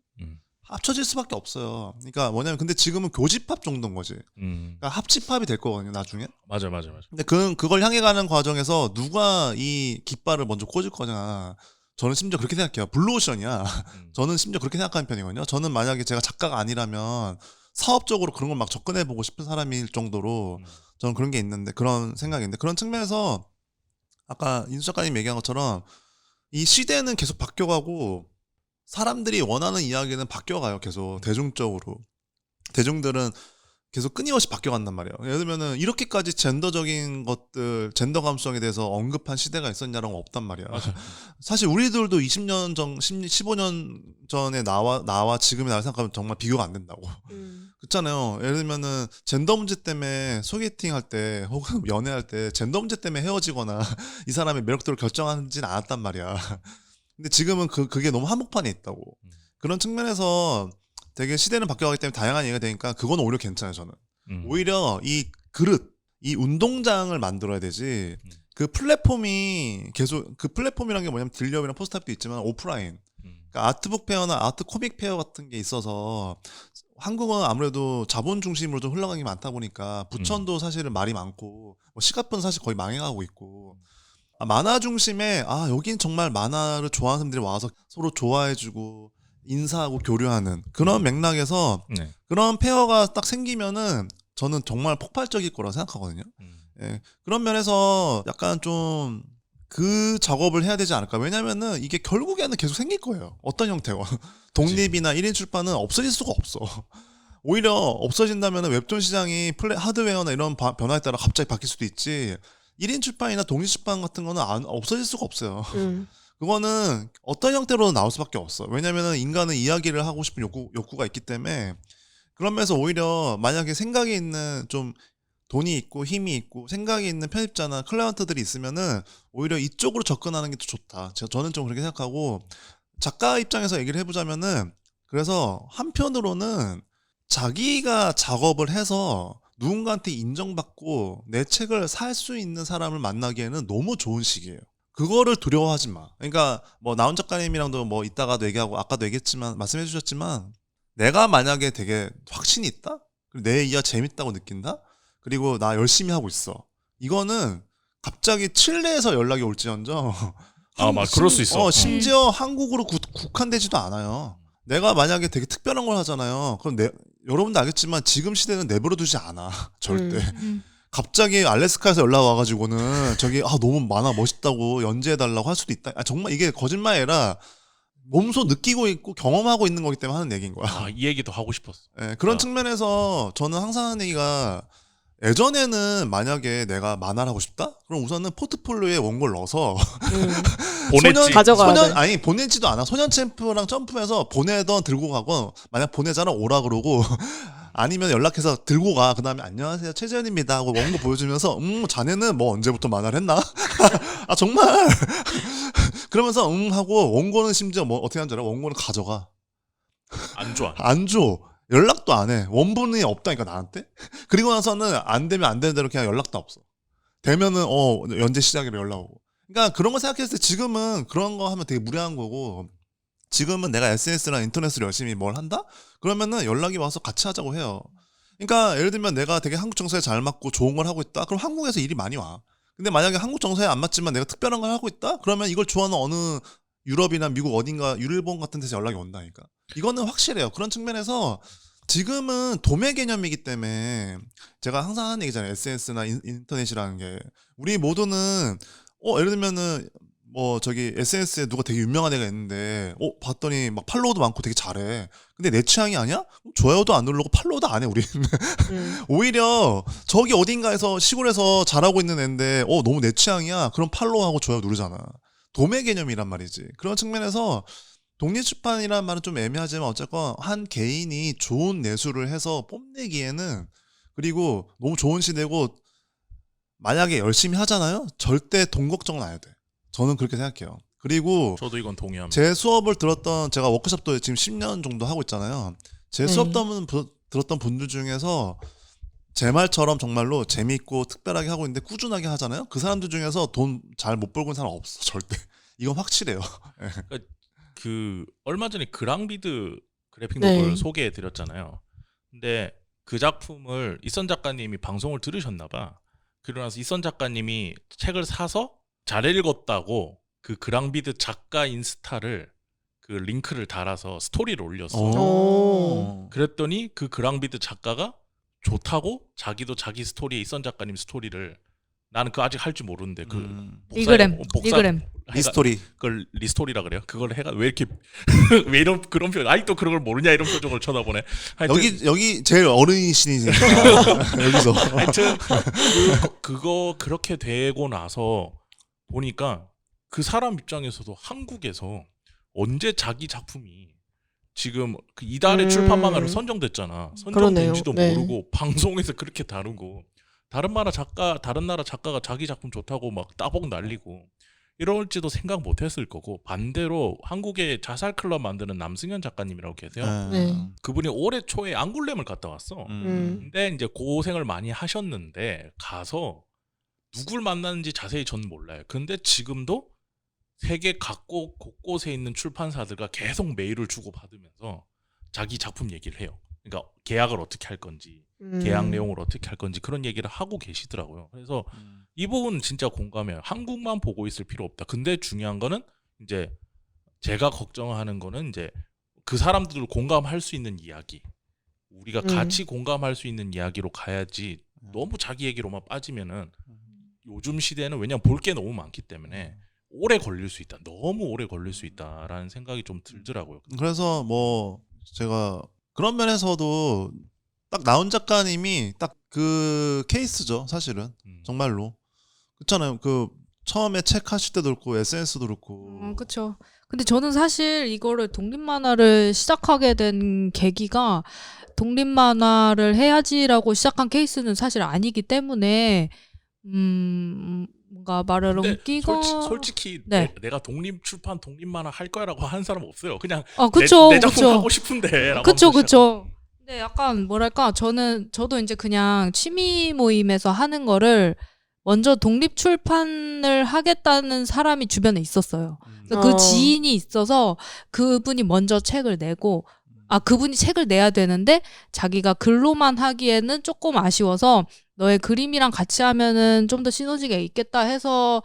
합쳐질 수밖에 없어요. 그러니까 뭐냐면 근데 지금은 교집합 정도인 거지. 그러니까 합집합이 될 거거든요, 나중에. 맞아. 근데 그걸 향해 가는 과정에서 누가 이 깃발을 먼저 꽂을 거냐. 저는 심지어 그렇게 생각해요. 블루오션이야. 저는 심지어 그렇게 생각하는 편이거든요. 저는 만약에 제가 작가가 아니라면 사업적으로 그런 걸 막 접근해보고 싶은 사람일 정도로 저는 그런 게 있는데, 그런 생각인데, 그런 측면에서 아까 인수 작가님 얘기한 것처럼 이 시대는 계속 바뀌어가고 사람들이 원하는 이야기는 바뀌어가요. 계속 대중적으로. 대중들은 계속 끊임없이 바뀌어간단 말이에요. 예를 들면은 이렇게까지 젠더적인 것들, 젠더 감수성에 대해서 언급한 시대가 있었냐라는 건 없단 말이야. 맞아. 사실 우리들도 20년 전, 15년 전에 나와 지금의 나를 생각하면 정말 비교가 안 된다고. 그렇잖아요. 예를 들면은 젠더 문제 때문에 소개팅 할 때 혹은 연애할 때 젠더 문제 때문에 헤어지거나 이 사람의 매력도를 결정하지는 않았단 말이야. 근데 지금은 그게 너무 한복판에 있다고. 그런 측면에서 되게 시대는 바뀌어가기 때문에 다양한 얘기가 되니까 그건 오히려 괜찮아요, 저는. 오히려 이 그릇, 이 운동장을 만들어야 되지. 그 플랫폼이 계속, 그 플랫폼이란 게 뭐냐면 딜리업이랑 포스트잇도 있지만 오프라인. 그러니까 아트북 페어나 아트 코믹 페어 같은 게 있어서 한국은 아무래도 자본 중심으로 좀 흘러가는 게 많다 보니까 부천도 사실은 말이 많고 뭐 시가뿐 사실 거의 망해가고 있고, 만화 중심에 여긴 정말 만화를 좋아하는 사람들이 와서 서로 좋아해주고 인사하고 교류하는 그런 맥락에서 네. 그런 페어가 딱 생기면은 저는 정말 폭발적일 거라고 생각하거든요. 예, 그런 면에서 약간 좀 그 작업을 해야 되지 않을까. 왜냐면은 이게 결국에는 계속 생길 거예요. 어떤 형태가. 독립이나 1인 출판은 없어질 수가 없어. 오히려 없어진다면 웹툰 시장이 하드웨어나 이런 변화에 따라 갑자기 바뀔 수도 있지. 1인 출판이나 독립 출판 같은 거는 없어질 수가 없어요. 그거는 어떤 형태로 나올 수밖에 없어. 왜냐면은 인간은 이야기를 하고 싶은 욕구가 있기 때문에. 그런 면에서 오히려 만약에 생각이 있는 좀 돈이 있고 힘이 있고 생각이 있는 편집자나 클라이언트들이 있으면은 오히려 이쪽으로 접근하는 게 더 좋다. 저는 좀 그렇게 생각하고, 작가 입장에서 얘기를 해보자면은, 그래서 한편으로는 자기가 작업을 해서 누군가한테 인정받고 내 책을 살 수 있는 사람을 만나기에는 너무 좋은 시기예요. 그거를 두려워하지 마. 그러니까 뭐 나온 작가님이랑도 뭐 이따가도 얘기하고 아까도 얘기했지만 말씀해 주셨지만, 내가 만약에 되게 확신이 있다? 그리고 내 이야 재밌다고 느낀다? 그리고 나 열심히 하고 있어. 이거는 갑자기 칠레에서 연락이 올지언정 막 그럴 수 있어. 심지어 한국으로 국한되지도 않아요. 내가 만약에 되게 특별한 걸 하잖아요. 그럼 여러분도 알겠지만 지금 시대는 내버려 두지 않아. 절대. 갑자기 알래스카에서 연락 와가지고는 저기 너무 많아 멋있다고 연재해달라고 할 수도 있다. 정말 이게 거짓말이 아니라 몸소 느끼고 있고 경험하고 있는 거기 때문에 하는 얘기인 거야. 이 얘기도 하고 싶었어. 네, 그런 측면에서 저는 항상 하는 얘기가, 예전에는 만약에 내가 만화를 하고 싶다? 그럼 우선은 포트폴리오에 원고를 넣어서 보냈지. 가져가야 돼. 보내지도 않아. 소년챔프랑 점프해서 보내던 들고 가고, 만약 보내잖아 오라 그러고 아니면 연락해서 들고 가. 그 다음에 안녕하세요 최재현입니다 하고 원고 보여주면서 자네는 뭐 언제부터 만화를 했나? 정말 그러면서 하고, 원고는 심지어 뭐 어떻게 하는 줄 알아? 원고는 가져가. 안 좋아. 안 줘. 연락도 안 해. 원본이 없다니까 나한테. 그리고 나서는 안 되면 안 되는 대로 그냥 연락도 없어. 되면은 연재 시작이라 연락 오고. 그러니까 그런 거 생각했을 때 지금은 그런 거 하면 되게 무례한 거고 지금은 내가 SNS나 인터넷으로 열심히 뭘 한다? 그러면은 연락이 와서 같이 하자고 해요. 그러니까 예를 들면 내가 되게 한국 정서에 잘 맞고 좋은 걸 하고 있다? 그럼 한국에서 일이 많이 와. 근데 만약에 한국 정서에 안 맞지만 내가 특별한 걸 하고 있다? 그러면 이걸 좋아하는 어느 유럽이나 미국 어딘가 일본 같은 데서 연락이 온다니까. 이거는 확실해요. 그런 측면에서 지금은 도매 개념이기 때문에 제가 항상 하는 얘기잖아요. SNS나 인터넷이라는 게 우리 모두는 예를 들면은 뭐 저기 SNS에 누가 되게 유명한 애가 있는데 봤더니 막 팔로워도 많고 되게 잘해. 근데 내 취향이 아니야? 좋아요도 안 누르고 팔로워도 안 해 우리는. 오히려 저기 어딘가에서 시골에서 잘하고 있는 애인데 너무 내 취향이야. 그럼 팔로우하고 좋아요 누르잖아. 도매 개념이란 말이지. 그런 측면에서 독립출판이라는 말은 좀 애매하지만 어쨌건 한 개인이 좋은 내수를 해서 뽐내기에는 그리고 너무 좋은 시대고 만약에 열심히 하잖아요? 절대 돈 걱정은 안 해야 돼. 저는 그렇게 생각해요. 그리고 저도 이건 동의합니다. 제 수업을 들었던 제가 워크숍도 지금 10년 정도 하고 있잖아요. 제 수업 들었던 분들 중에서 제 말처럼 정말로 재밌고 특별하게 하고 있는데 꾸준하게 하잖아요. 그 사람들 중에서 돈 잘 못 벌고 있는 사람 없어 절대. 이건 확실해요. 그 얼마 전에 그랑비드 그래픽 네. 노블 소개해 드렸잖아요. 근데 그 작품을 이선 작가님이 방송을 들으셨나 봐. 그러고 나서 이선 작가님이 책을 사서 잘 읽었다고 그 그랑비드 작가 인스타를 그 링크를 달아서 스토리를 올렸어. 오. 그랬더니 그 그랑비드 작가가 좋다고 자기도 자기 스토리에 이선 작가님 스토리를 나는 그거 아직 할 줄 모르는데 그 리그램. 리스토리. 그걸 리스토리라 그래요. 그걸 해가 왜 이렇게 왜 이런 그런 표정 아직도 그런 걸 모르냐 이런 표정을 쳐다보네. 하여튼, 여기 제일 어른이시니까 여기서. 하여튼 그거 그렇게 되고 나서 보니까 그 사람 입장에서도 한국에서 언제 자기 작품이 지금 그 이달의 출판만화로 선정됐잖아. 선정된지도 그러네요. 네. 모르고 방송에서 그렇게 다루고 다른 나라 작가가 자기 작품 좋다고 막 따복 날리고 이럴지도 생각 못했을 거고 반대로 한국에 자살 클럽 만드는 남승현 작가님이라고 계세요. 네. 그분이 올해 초에 앙굴렘을 갔다 왔어. 근데 이제 고생을 많이 하셨는데 가서 누굴 만났는지 자세히 전 몰라요. 근데 지금도 세계 각국 곳곳에 있는 출판사들과 계속 메일을 주고 받으면서 자기 작품 얘기를 해요. 그러니까 계약을 어떻게 할 건지, 계약 내용을 어떻게 할 건지 그런 얘기를 하고 계시더라고요. 그래서 이 부분 진짜 공감해요. 한국만 보고 있을 필요 없다. 근데 중요한 거는 이제 제가 걱정하는 거는 이제 그 사람들을 공감할 수 있는 이야기, 우리가 같이 공감할 수 있는 이야기로 가야지. 너무 자기 얘기로만 빠지면은 요즘 시대는 왜냐면 볼 게 너무 많기 때문에 오래 걸릴 수 있다. 너무 오래 걸릴 수 있다라는 생각이 좀 들더라고요. 그래서 뭐 제가 그런 면에서도 딱 나온 작가님이 딱 그 케이스죠, 사실은. 정말로. 그렇잖아요. 그 처음에 책 하실 때도 그렇고 SNS도 그렇고. 그렇죠. 근데 저는 사실 이거를 독립만화를 시작하게 된 계기가 독립만화를 해야지라고 시작한 케이스는 사실 아니기 때문에 뭔가 말을 근데 옮기고 솔직히 네. 내가 독립출판 독립만화 할 거야라고 한 사람 없어요. 그냥 그쵸, 내 작품 그쵸. 하고 싶은데. 그쵸. 근데 약간 뭐랄까 저도 이제 그냥 취미 모임에서 하는 거를 먼저 독립 출판을 하겠다는 사람이 주변에 있었어요. 그래서 그 지인이 있어서 그분이 먼저 책을 내고 그분이 책을 내야 되는데 자기가 글로만 하기에는 조금 아쉬워서 너의 그림이랑 같이 하면은 좀 더 시너지가 있겠다 해서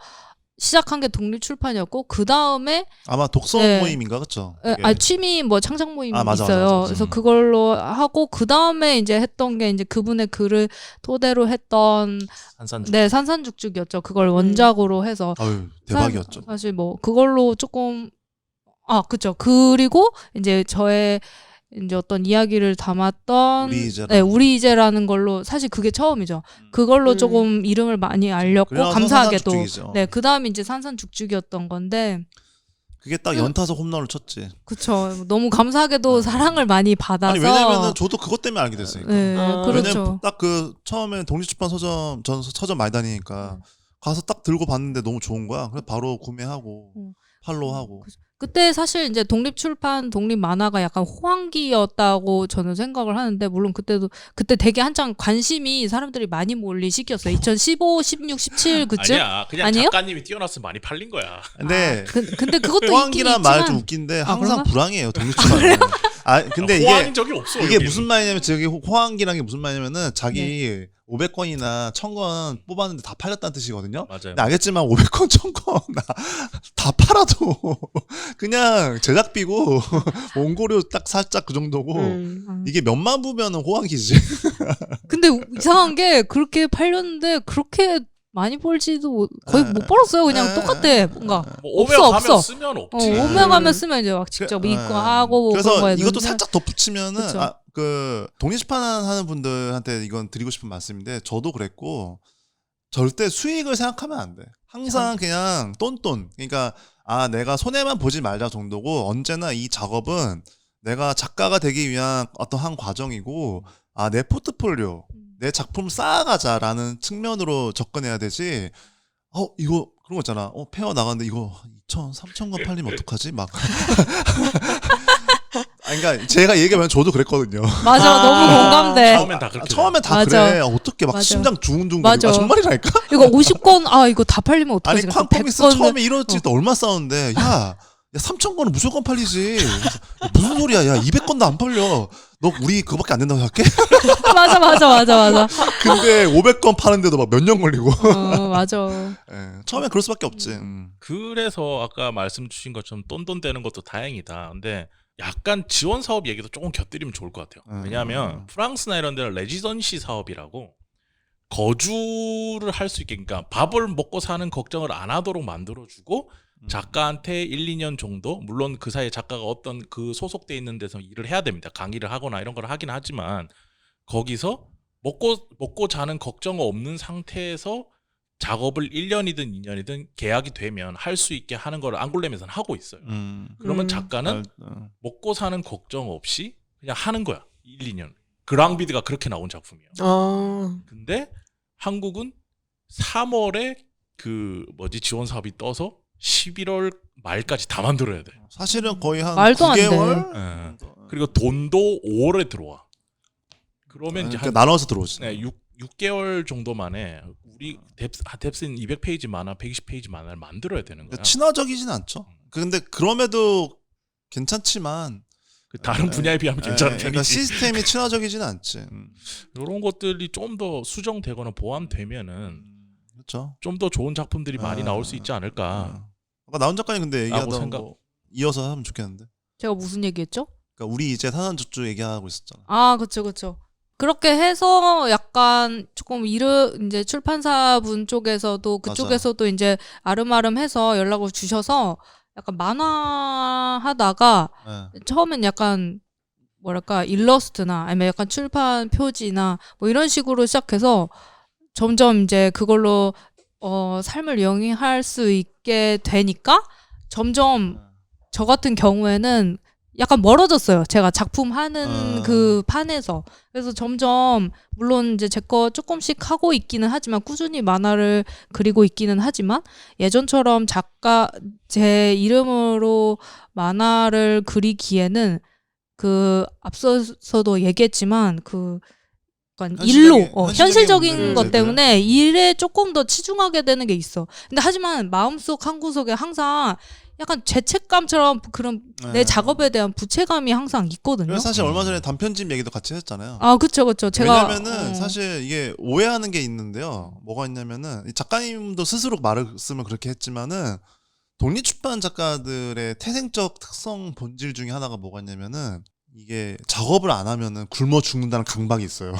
시작한 게 독립 출판이었고 그 다음에 아마 독서 네. 모임인가 그렇죠? 취미 뭐 창작 모임 맞아, 있어요. 맞아. 그래서 그걸로 하고 그 다음에 이제 했던 게 이제 그분의 글을 토대로 했던 산산죽죽이었죠. 그걸 원작으로 해서 아유 대박이었죠. 사실 뭐 그걸로 조금 그쵸. 그리고 이제 저의 이제 어떤 이야기를 담았던 우리 이제라는 걸로 사실 그게 처음이죠. 그걸로 조금 이름을 많이 알렸고 감사하게도 그다음에 이제 산산죽죽이었던 건데 그게 딱 연타석 홈런을 쳤지. 그쵸. 너무 감사하게도 사랑을 많이 받아서. 아니 왜냐면은 저도 그것 때문에 알게 됐으니까. 네, 그렇죠. 왜냐면 딱 그 처음에 독립출판 서점 전 서점 많이 다니니까 가서 딱 들고 봤는데 너무 좋은 거야. 그래서 바로 구매하고 팔로우하고. 그때 사실 이제 독립 출판, 독립 만화가 약간 호황기였다고 저는 생각을 하는데, 물론 그때 되게 한창 관심이 사람들이 많이 몰린 시기였어요. 2015, 16, 17 그쯤? 아니야. 그냥 아니에요? 작가님이 뛰어났으면 많이 팔린 거야. 근데 근데 그것도 있긴 호황기란 말 좀 있지만. 웃긴데 아, 항상 그런가? 불황이에요 독립출판은. 근데 호황인 적이 없어. 이게 여기는. 무슨 말이냐면 저기 호황기란 게 무슨 말이냐면은 자기 500권이나 1000권 뽑았는데 다 팔렸다는 뜻이거든요. 맞아요. 근데 알겠지만 500권, 1000권 다 팔아도 그냥 제작비고 원고료 딱 살짝 그 정도고 이게 몇만 부면은 호황기지. 근데 이상한 게 그렇게 팔렸는데 그렇게 많이 벌지도 거의 못 벌었어요. 그냥 똑같아. 뭔가 뭐 없어, 오메가면 없어. 쓰면 없지. 오메가면 쓰면 이제 막 직접 읽고 하고 뭐 그래서 그런 거에 이것도 넣는데. 살짝 덧붙이면은 그쵸. 그 독립출판하는 분들한테 이건 드리고 싶은 말씀인데 저도 그랬고 절대 수익을 생각하면 안 돼. 항상 그냥 똔똔. 그러니까 내가 손해만 보지 말자 정도고 언제나 이 작업은 내가 작가가 되기 위한 어떤 한 과정이고 내 포트폴리오 내 작품 쌓아가자라는 측면으로 접근해야 되지. 이거 그런 거 있잖아. 페어 나갔는데 이거 2,000, 3,000권 팔리면 어떡하지? 막. 그러니까 제가 얘기하면 저도 그랬거든요. 맞아, 너무 공감돼. 처음엔 다 그렇게. 처음엔 다 맞아. 그래. 어떻게 막 맞아. 심장 두근두근. 맞아. 정말이라니까? 이거 50권 이거 다 팔리면 아니 어떡하지? 쾅펑미스 100권 처음에 이렇지 때 얼마 싸웠는데 야 3,000권은 무조건 팔리지. 무슨 소리야? 야 200권도 안 팔려. 너 우리 그거밖에 안 된다고 생각해? 맞아. 근데 500권 파는데도 막 몇 년 걸리고. 맞아. 처음에 그럴 수밖에 없지. 그래서 아까 말씀 주신 것처럼 똔똔대는 것도 다행이다. 근데 약간 지원 사업 얘기도 조금 곁들이면 좋을 것 같아요. 왜냐하면 프랑스나 이런 데는 레지던시 사업이라고 거주를 할 수 있게, 그러니까 밥을 먹고 사는 걱정을 안 하도록 만들어주고 작가한테 1, 2년 정도, 물론 그 사이에 작가가 어떤 그 소속돼 있는 데서 일을 해야 됩니다. 강의를 하거나 이런 걸 하긴 하지만 거기서 먹고 자는 걱정 없는 상태에서 작업을 1년이든 2년이든 계약이 되면 할 수 있게 하는 걸 앙골렘에서는 하고 있어요. 그러면 작가는 먹고 사는 걱정 없이 그냥 하는 거야. 1, 2년. 그랑비드가 그렇게 나온 작품이에요. 근데 한국은 3월에 지원 사업이 떠서 11월 말까지 다 만들어야 돼. 사실은 거의 한 말도 안 돼. 9개월. 그리고 돈도 5월에 들어와. 그러면 이제 그러니까 나눠서 들어오지. 6개월 정도 만에 우리 뎁스는 200페이지 만화, 120페이지 만화를 만들어야 되는 거야. 친화적이진 않죠. 근데 그럼에도 괜찮지만 그 다른 분야에 비하면 괜찮은 편이지. 그러니까 시스템이 친화적이진 않지. 이런 것들이 좀 더 수정되거나 보완되면은 그렇죠. 좀 더 좋은 작품들이 많이 나올 수 있지 않을까. 아까 나온 작가님 근데 얘기하다 생각. 이어서 하면 좋겠는데. 제가 무슨 얘기했죠? 그러니까 우리 이제 산산조주 얘기하고 있었잖아. 그쵸. 그렇게 해서 약간 조금 이제 출판사분 쪽에서도 그쪽에서도 이제 아름아름해서 연락을 주셔서 약간 만화 하다가 처음엔 약간 뭐랄까 일러스트나 아니면 약간 출판 표지나 뭐 이런 식으로 시작해서 점점 이제 그걸로 삶을 영위할 수 있게 되니까 점점 저 같은 경우에는 약간 멀어졌어요. 제가 작품 하는 그 판에서. 그래서 점점 물론 이제 제 거 조금씩 하고 있기는 하지만 꾸준히 만화를 그리고 있기는 하지만 예전처럼 제 이름으로 만화를 그리기에는 앞서서도 얘기했지만 약간 현실적인 것 때문에 일에 조금 더 치중하게 되는 게 있어. 근데 하지만 마음속 한구석에 항상 약간 죄책감처럼 그런 내 작업에 대한 부채감이 항상 있거든요. 그래서 사실 얼마 전에 단편집 얘기도 같이 했잖아요. 그쵸. 제가 왜냐면은 사실 이게 오해하는 게 있는데요. 뭐가 있냐면은 이 작가님도 스스로 말을 쓰면 그렇게 했지만은 독립출판 작가들의 태생적 특성 본질 중에 하나가 뭐가 있냐면은 이게 작업을 안 하면은 굶어 죽는다는 강박이 있어요.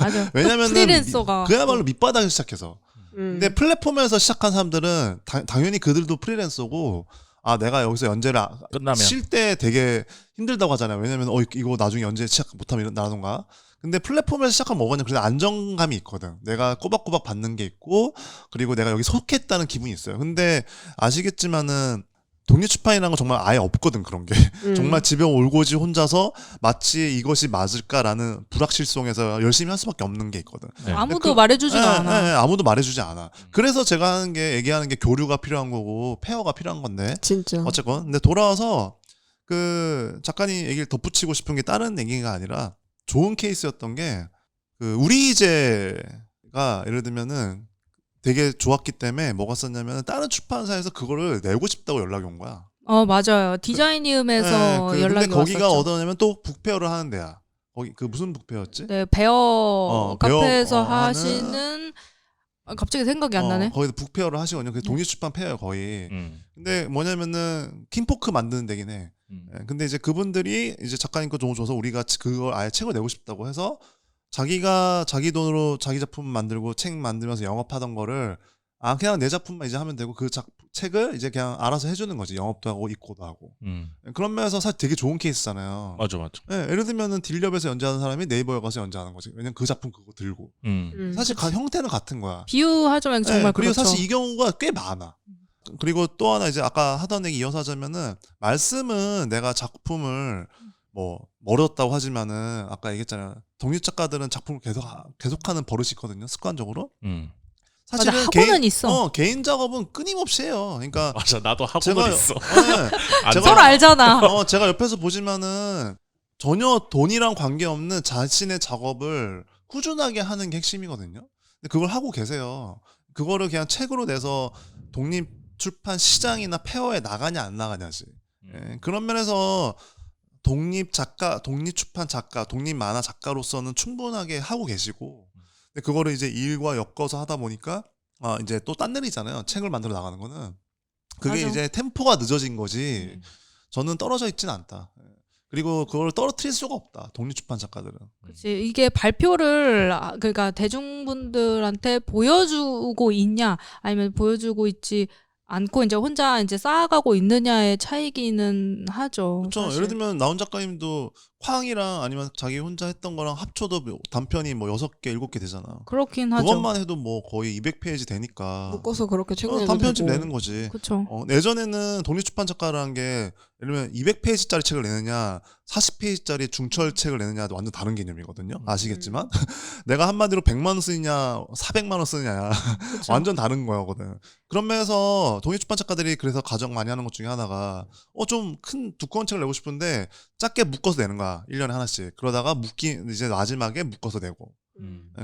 맞아. 왜냐면은 프리랜서가 그야말로 밑바닥에서 시작해서. 근데 플랫폼에서 시작한 사람들은 당연히 그들도 프리랜서고 내가 여기서 연재를 쉴 때 되게 힘들다고 하잖아요. 왜냐면 이거 나중에 연재 시작 못하면 나라던가. 근데 플랫폼에서 시작하면 뭐가 그래도 안정감이 있거든. 내가 꼬박꼬박 받는 게 있고 그리고 내가 여기 속했다는 기분이 있어요. 근데 아시겠지만은 독립출판이라는 건 정말 아예 없거든 그런 게. 정말 집에 올고지 혼자서 마치 이것이 맞을까라는 불확실성에서 열심히 할 수밖에 없는 게 있거든. 네. 아무도 말해주지가 않아. 아무도 말해주지 않아. 그래서 제가 하는 게 얘기하는 게 교류가 필요한 거고 페어가 필요한 건데 진짜. 어쨌건 근데 돌아와서 그 작가님 얘기를 덧붙이고 싶은 게 다른 얘기가 아니라 좋은 케이스였던 게 그 우리 이제가 예를 들면은 되게 좋았기 때문에 뭐가 썼냐면 다른 출판사에서 그거를 내고 싶다고 연락이 온 거야. 맞아요. 디자이니움에서 근데 연락이 거기가 왔었죠. 어떠냐면 또 북페어를 하는 데야. 거기 그 무슨 북페어였지? 네, 베어 카페에서 베어, 하시는 갑자기 생각이 안 나네. 거기서 북페어를 하시거든요. 그게 독립출판 페어예요 거의. 근데 뭐냐면은 킹포크 만드는 데긴 해. 근데 이제 그분들이 이제 작가님 거 너무 줘서 우리가 그걸 아예 책을 내고 싶다고 해서 자기가 자기 돈으로 자기 작품 만들고 책 만들면서 영업하던 거를 그냥 내 작품만 이제 하면 되고 그 책을 이제 그냥 알아서 해주는 거지. 영업도 하고 입고도 하고. 그런 면에서 사실 되게 좋은 케이스잖아요. 맞아. 예를 들면은 딜럽에서 연재하는 사람이 네이버에 가서 연재하는 거지. 왜냐면 그 작품 그거 들고. 사실 형태는 같은 거야. 비유하자면 정말 그리고 그렇죠. 사실 이 경우가 꽤 많아. 그리고 또 하나 이제 아까 하던 얘기 이어서 하자면은 말씀은 내가 작품을 뭐 멀었다고 하지만은 아까 얘기했잖아요. 독립 작가들은 작품을 계속하는 버릇이 있거든요. 습관적으로. 맞아, 하고는 있어. 개인 작업은 끊임없이 해요. 그러니까 맞아. 나도 하고는 있어. 서로 알잖아. 제가 옆에서 보지만은 전혀 돈이랑 관계없는 자신의 작업을 꾸준하게 하는 게 핵심이거든요. 근데 그걸 하고 계세요. 그거를 그냥 책으로 내서 독립 출판 시장이나 페어에 나가냐 안 나가냐지. 그런 면에서 독립 작가, 독립 출판 작가, 독립 만화 작가로서는 충분하게 하고 계시고, 근데 그거를 이제 일과 엮어서 하다 보니까 이제 또 딴 일이잖아요. 책을 만들어 나가는 거는 그게 맞아. 이제 템포가 늦어진 거지. 저는 떨어져 있진 않다. 그리고 그걸 떨어뜨릴 수가 없다. 독립 출판 작가들은. 그치. 이게 발표를 그러니까 대중분들한테 보여주고 있냐 아니면 보여주고 있지 않고 이제 혼자 이제 쌓아가고 있느냐의 차이기는 하죠. 그렇죠. 사실. 예를 들면 나온 작가님도 쾅이랑 아니면 자기 혼자 했던 거랑 합쳐도 단편이 뭐 6개, 7개 되잖아. 그렇긴 하죠. 그것만 해도 뭐 거의 200페이지 되니까. 묶어서 그렇게 책을 내도 단편집 되고. 내는 거지. 그렇죠. 예전에는 독립출판 작가라는 게 예를 들면 200페이지짜리 책을 내느냐 40페이지짜리 중철책을 내느냐도 완전 다른 개념이거든요. 아시겠지만 내가 한마디로 100만 원 쓰느냐 400만 원 쓰느냐 그쵸. 완전 다른 거거든. 그런 면에서 독립출판 작가들이 그래서 가장 많이 하는 것 중에 하나가 좀 큰 두꺼운 책을 내고 싶은데 작게 묶어서 내는 거야. 1년에 하나씩. 그러다가 이제 마지막에 묶어서 내고.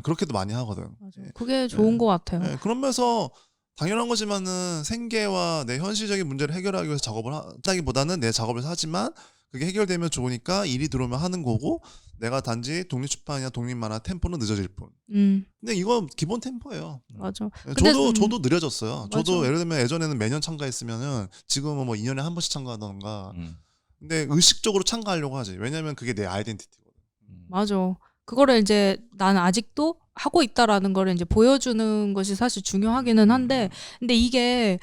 그렇게도 많이 하거든. 맞아. 그게 좋은 것 같아요. 그런 면에서 당연한 거지만은 생계와 내 현실적인 문제를 해결하기 위해서 작업을 한다기보다는 내 작업을 하지만 그게 해결되면 좋으니까 일이 들어오면 하는 거고 내가 단지 독립출판이나 독립만화 템포는 늦어질 뿐. 근데 이건 기본 템포예요. 맞아. 근데 저도 느려졌어요. 맞아. 저도 예를 들면 예전에는 매년 참가했으면은 지금은 뭐 2년에 한 번씩 참가하던가. 근데 의식적으로 참가하려고 하지. 왜냐면 그게 내 아이덴티티거든. 맞아. 그거를 이제 나는 아직도 하고 있다라는 거를 이제 보여주는 것이 사실 중요하기는 한데, 근데 이게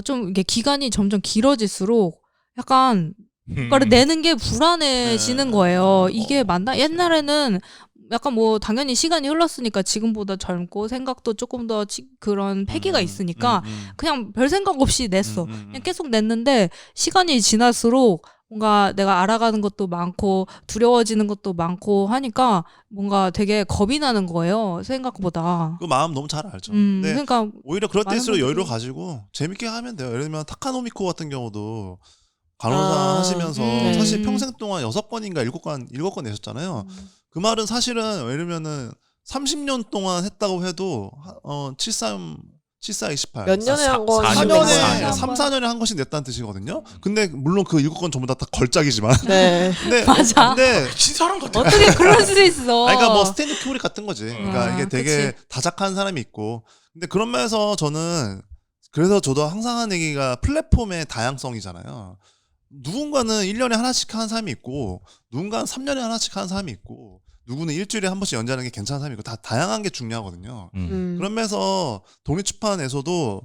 좀 이게 기간이 점점 길어질수록 약간 그거를 내는 게 불안해지는 거예요. 이게 맞나? 옛날에는 약간 뭐 당연히 시간이 흘렀으니까 지금보다 젊고 생각도 조금 더 그런 패기가 있으니까 그냥 별 생각 없이 냈어. 그냥 계속 냈는데 시간이 지날수록 뭔가 내가 알아가는 것도 많고 두려워지는 것도 많고 하니까 뭔가 되게 겁이 나는 거예요. 생각보다. 그 마음 너무 잘 알죠. 근데 그러니까 오히려 그럴 많은 때일수록 여유를 분들이- 가지고 재밌게 하면 돼요. 예를 들면 타카노미코 같은 경우도 간호사 하시면서 사실 평생 동안 6권인가 7권 내셨잖아요. 그 말은 사실은 예를 들면은 30년 동안 했다고 해도 7428 몇 년에 한 건? 4년에 4년. 3, 4년에 한 권씩 냈다는 뜻이거든요. 근데 물론 그 7권 전부 다 걸작이지만 네. 근데 맞아. 근데 신사람 같아. 어떻게 그럴 수 있어. 그러니까 뭐 스탠드 큐브릭 같은 거지. 그러니까 이게 되게 그치. 다작한 사람이 있고. 근데 그런 면에서 저는 그래서 저도 항상 하는 얘기가 플랫폼의 다양성이잖아요. 누군가는 1년에 하나씩 하는 사람이 있고 누군가는 3년에 하나씩 하는 사람이 있고 누구는 일주일에 한 번씩 연재하는 게 괜찮은 사람이 있고 다 다양한 게 중요하거든요. 그런 면에서 독립출판에서도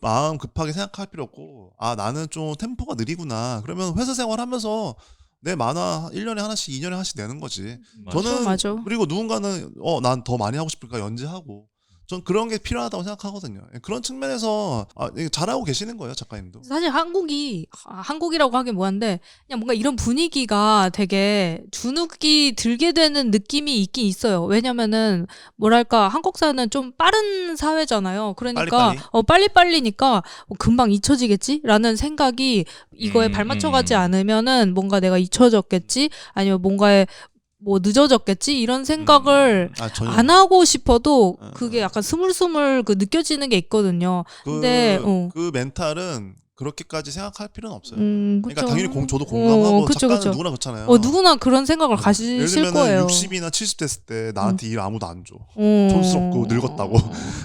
마음 급하게 생각할 필요 없고 나는 좀 템포가 느리구나. 그러면 회사 생활하면서 내 만화 1년에 하나씩 2년에 하나씩 내는 거지. 맞아. 저는 맞아. 그리고 누군가는 난 더 많이 하고 싶으니까 연재하고 전 그런 게 필요하다고 생각하거든요. 그런 측면에서 이게 잘하고 계시는 거예요, 작가님도. 사실 한국이라고 하긴 뭐한데 그냥 뭔가 이런 분위기가 되게 주눅이 들게 되는 느낌이 있긴 있어요. 왜냐면은 뭐랄까 한국 사회는 좀 빠른 사회잖아요. 그러니까 빨리빨리니까 금방 잊혀지겠지라는 생각이 이거에 발맞춰가지 않으면은 뭔가 내가 잊혀졌겠지 아니면 뭔가에 뭐 늦어졌겠지 이런 생각을 안 하고 싶어도 그게 약간 스물스물 느껴지는 게 있거든요. 근데 그 멘탈은 그렇게까지 생각할 필요는 없어요. 그러니까 그쵸. 당연히 저도 공감하고 작가는 그쵸. 누구나 그렇잖아요. 누구나 그런 생각을 가지실 예를 들면 거예요. 60이나 70 됐을 때 나한테 일 아무도 안 줘. 촌스럽고 늙었다고.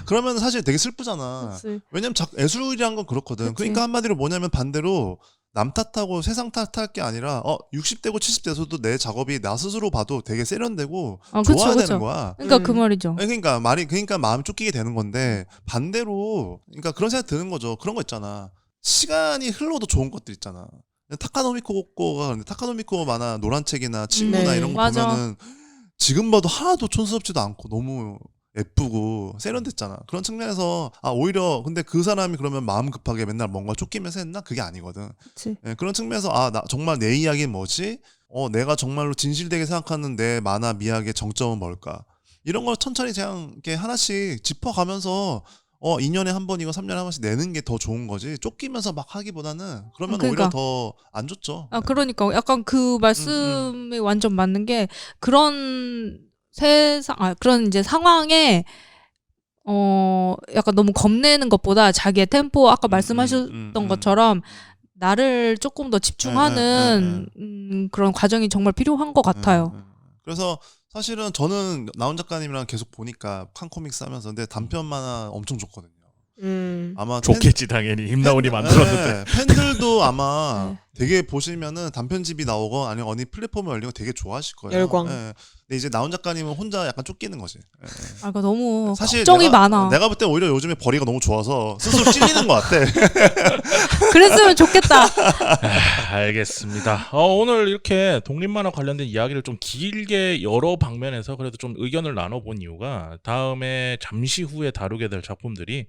그러면 사실 되게 슬프잖아. 왜냐면 예술이란 건 그렇거든. 그치. 그러니까 한마디로 뭐냐면 반대로 남 탓하고 세상 탓할 게 아니라 60대고 70대에서도 내 작업이 나 스스로 봐도 되게 세련되고 좋아야 되는 거야. 그러니까 그 말이죠. 그러니까 마음이 쫓기게 되는 건데 반대로 그러니까 그런 생각 드는 거죠. 그런 거 있잖아. 시간이 흘러도 좋은 것들 있잖아. 타카노미코 만화 노란 책이나 친구나 네. 이런 거 맞아. 보면은 지금 봐도 하나도 촌스럽지도 않고 너무 예쁘고 세련됐잖아. 그런 측면에서 오히려 근데 그 사람이 그러면 마음 급하게 맨날 뭔가 쫓기면서 했나? 그게 아니거든. 그치. 그런 측면에서 나 정말 내 이야기는 뭐지? 내가 정말로 진실되게 생각하는 내 만화 미학의 정점은 뭘까? 이런 걸 천천히 그냥 이렇게 하나씩 짚어가면서 2년에 한 번이고 3년에 한 번씩 내는 게 더 좋은 거지. 쫓기면서 막 하기보다는 그러면 그러니까. 오히려 더 안 좋죠. 그러니까 약간 그 말씀이 완전 맞는 게 그런 그런 이제 상황에 약간 너무 겁내는 것보다 자기의 템포 아까 말씀하셨던 것처럼 나를 조금 더 집중하는 그런 과정이 정말 필요한 것 같아요. 그래서 사실은 저는 나온 작가님이랑 계속 보니까 칸코믹스 하면서 근데 단편 만화 엄청 좋거든요. 아마 좋겠지 당연히 임나온이 만들었는데 팬들도 아마 되게 보시면은 단편집이 나오고 아니면 어느 플랫폼에 열리고 되게 좋아하실 거예요. 열광. 근데 이제 나온 작가님은 혼자 약간 쫓기는 거지. 그러니까 너무 사실 걱정이 많아. 내가 볼 때 오히려 요즘에 벌이가 너무 좋아서 스스로 찔리는 것 같아. 그랬으면 좋겠다. 알겠습니다. 오늘 이렇게 독립만화 관련된 이야기를 좀 길게 여러 방면에서 그래도 좀 의견을 나눠본 이유가 다음에 잠시 후에 다루게 될 작품들이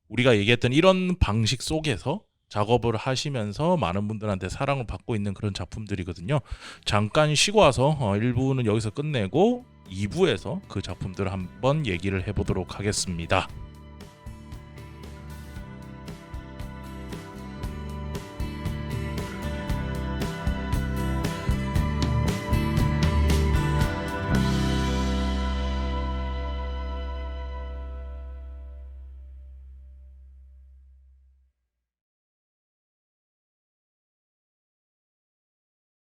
우리가 얘기했던 이런 방식 속에서 작업을 하시면서 많은 분들한테 사랑을 받고 있는 그런 작품들이거든요. 잠깐 쉬고 와서 1부는 여기서 끝내고 2부에서 그 작품들을 한번 얘기를 해보도록 하겠습니다.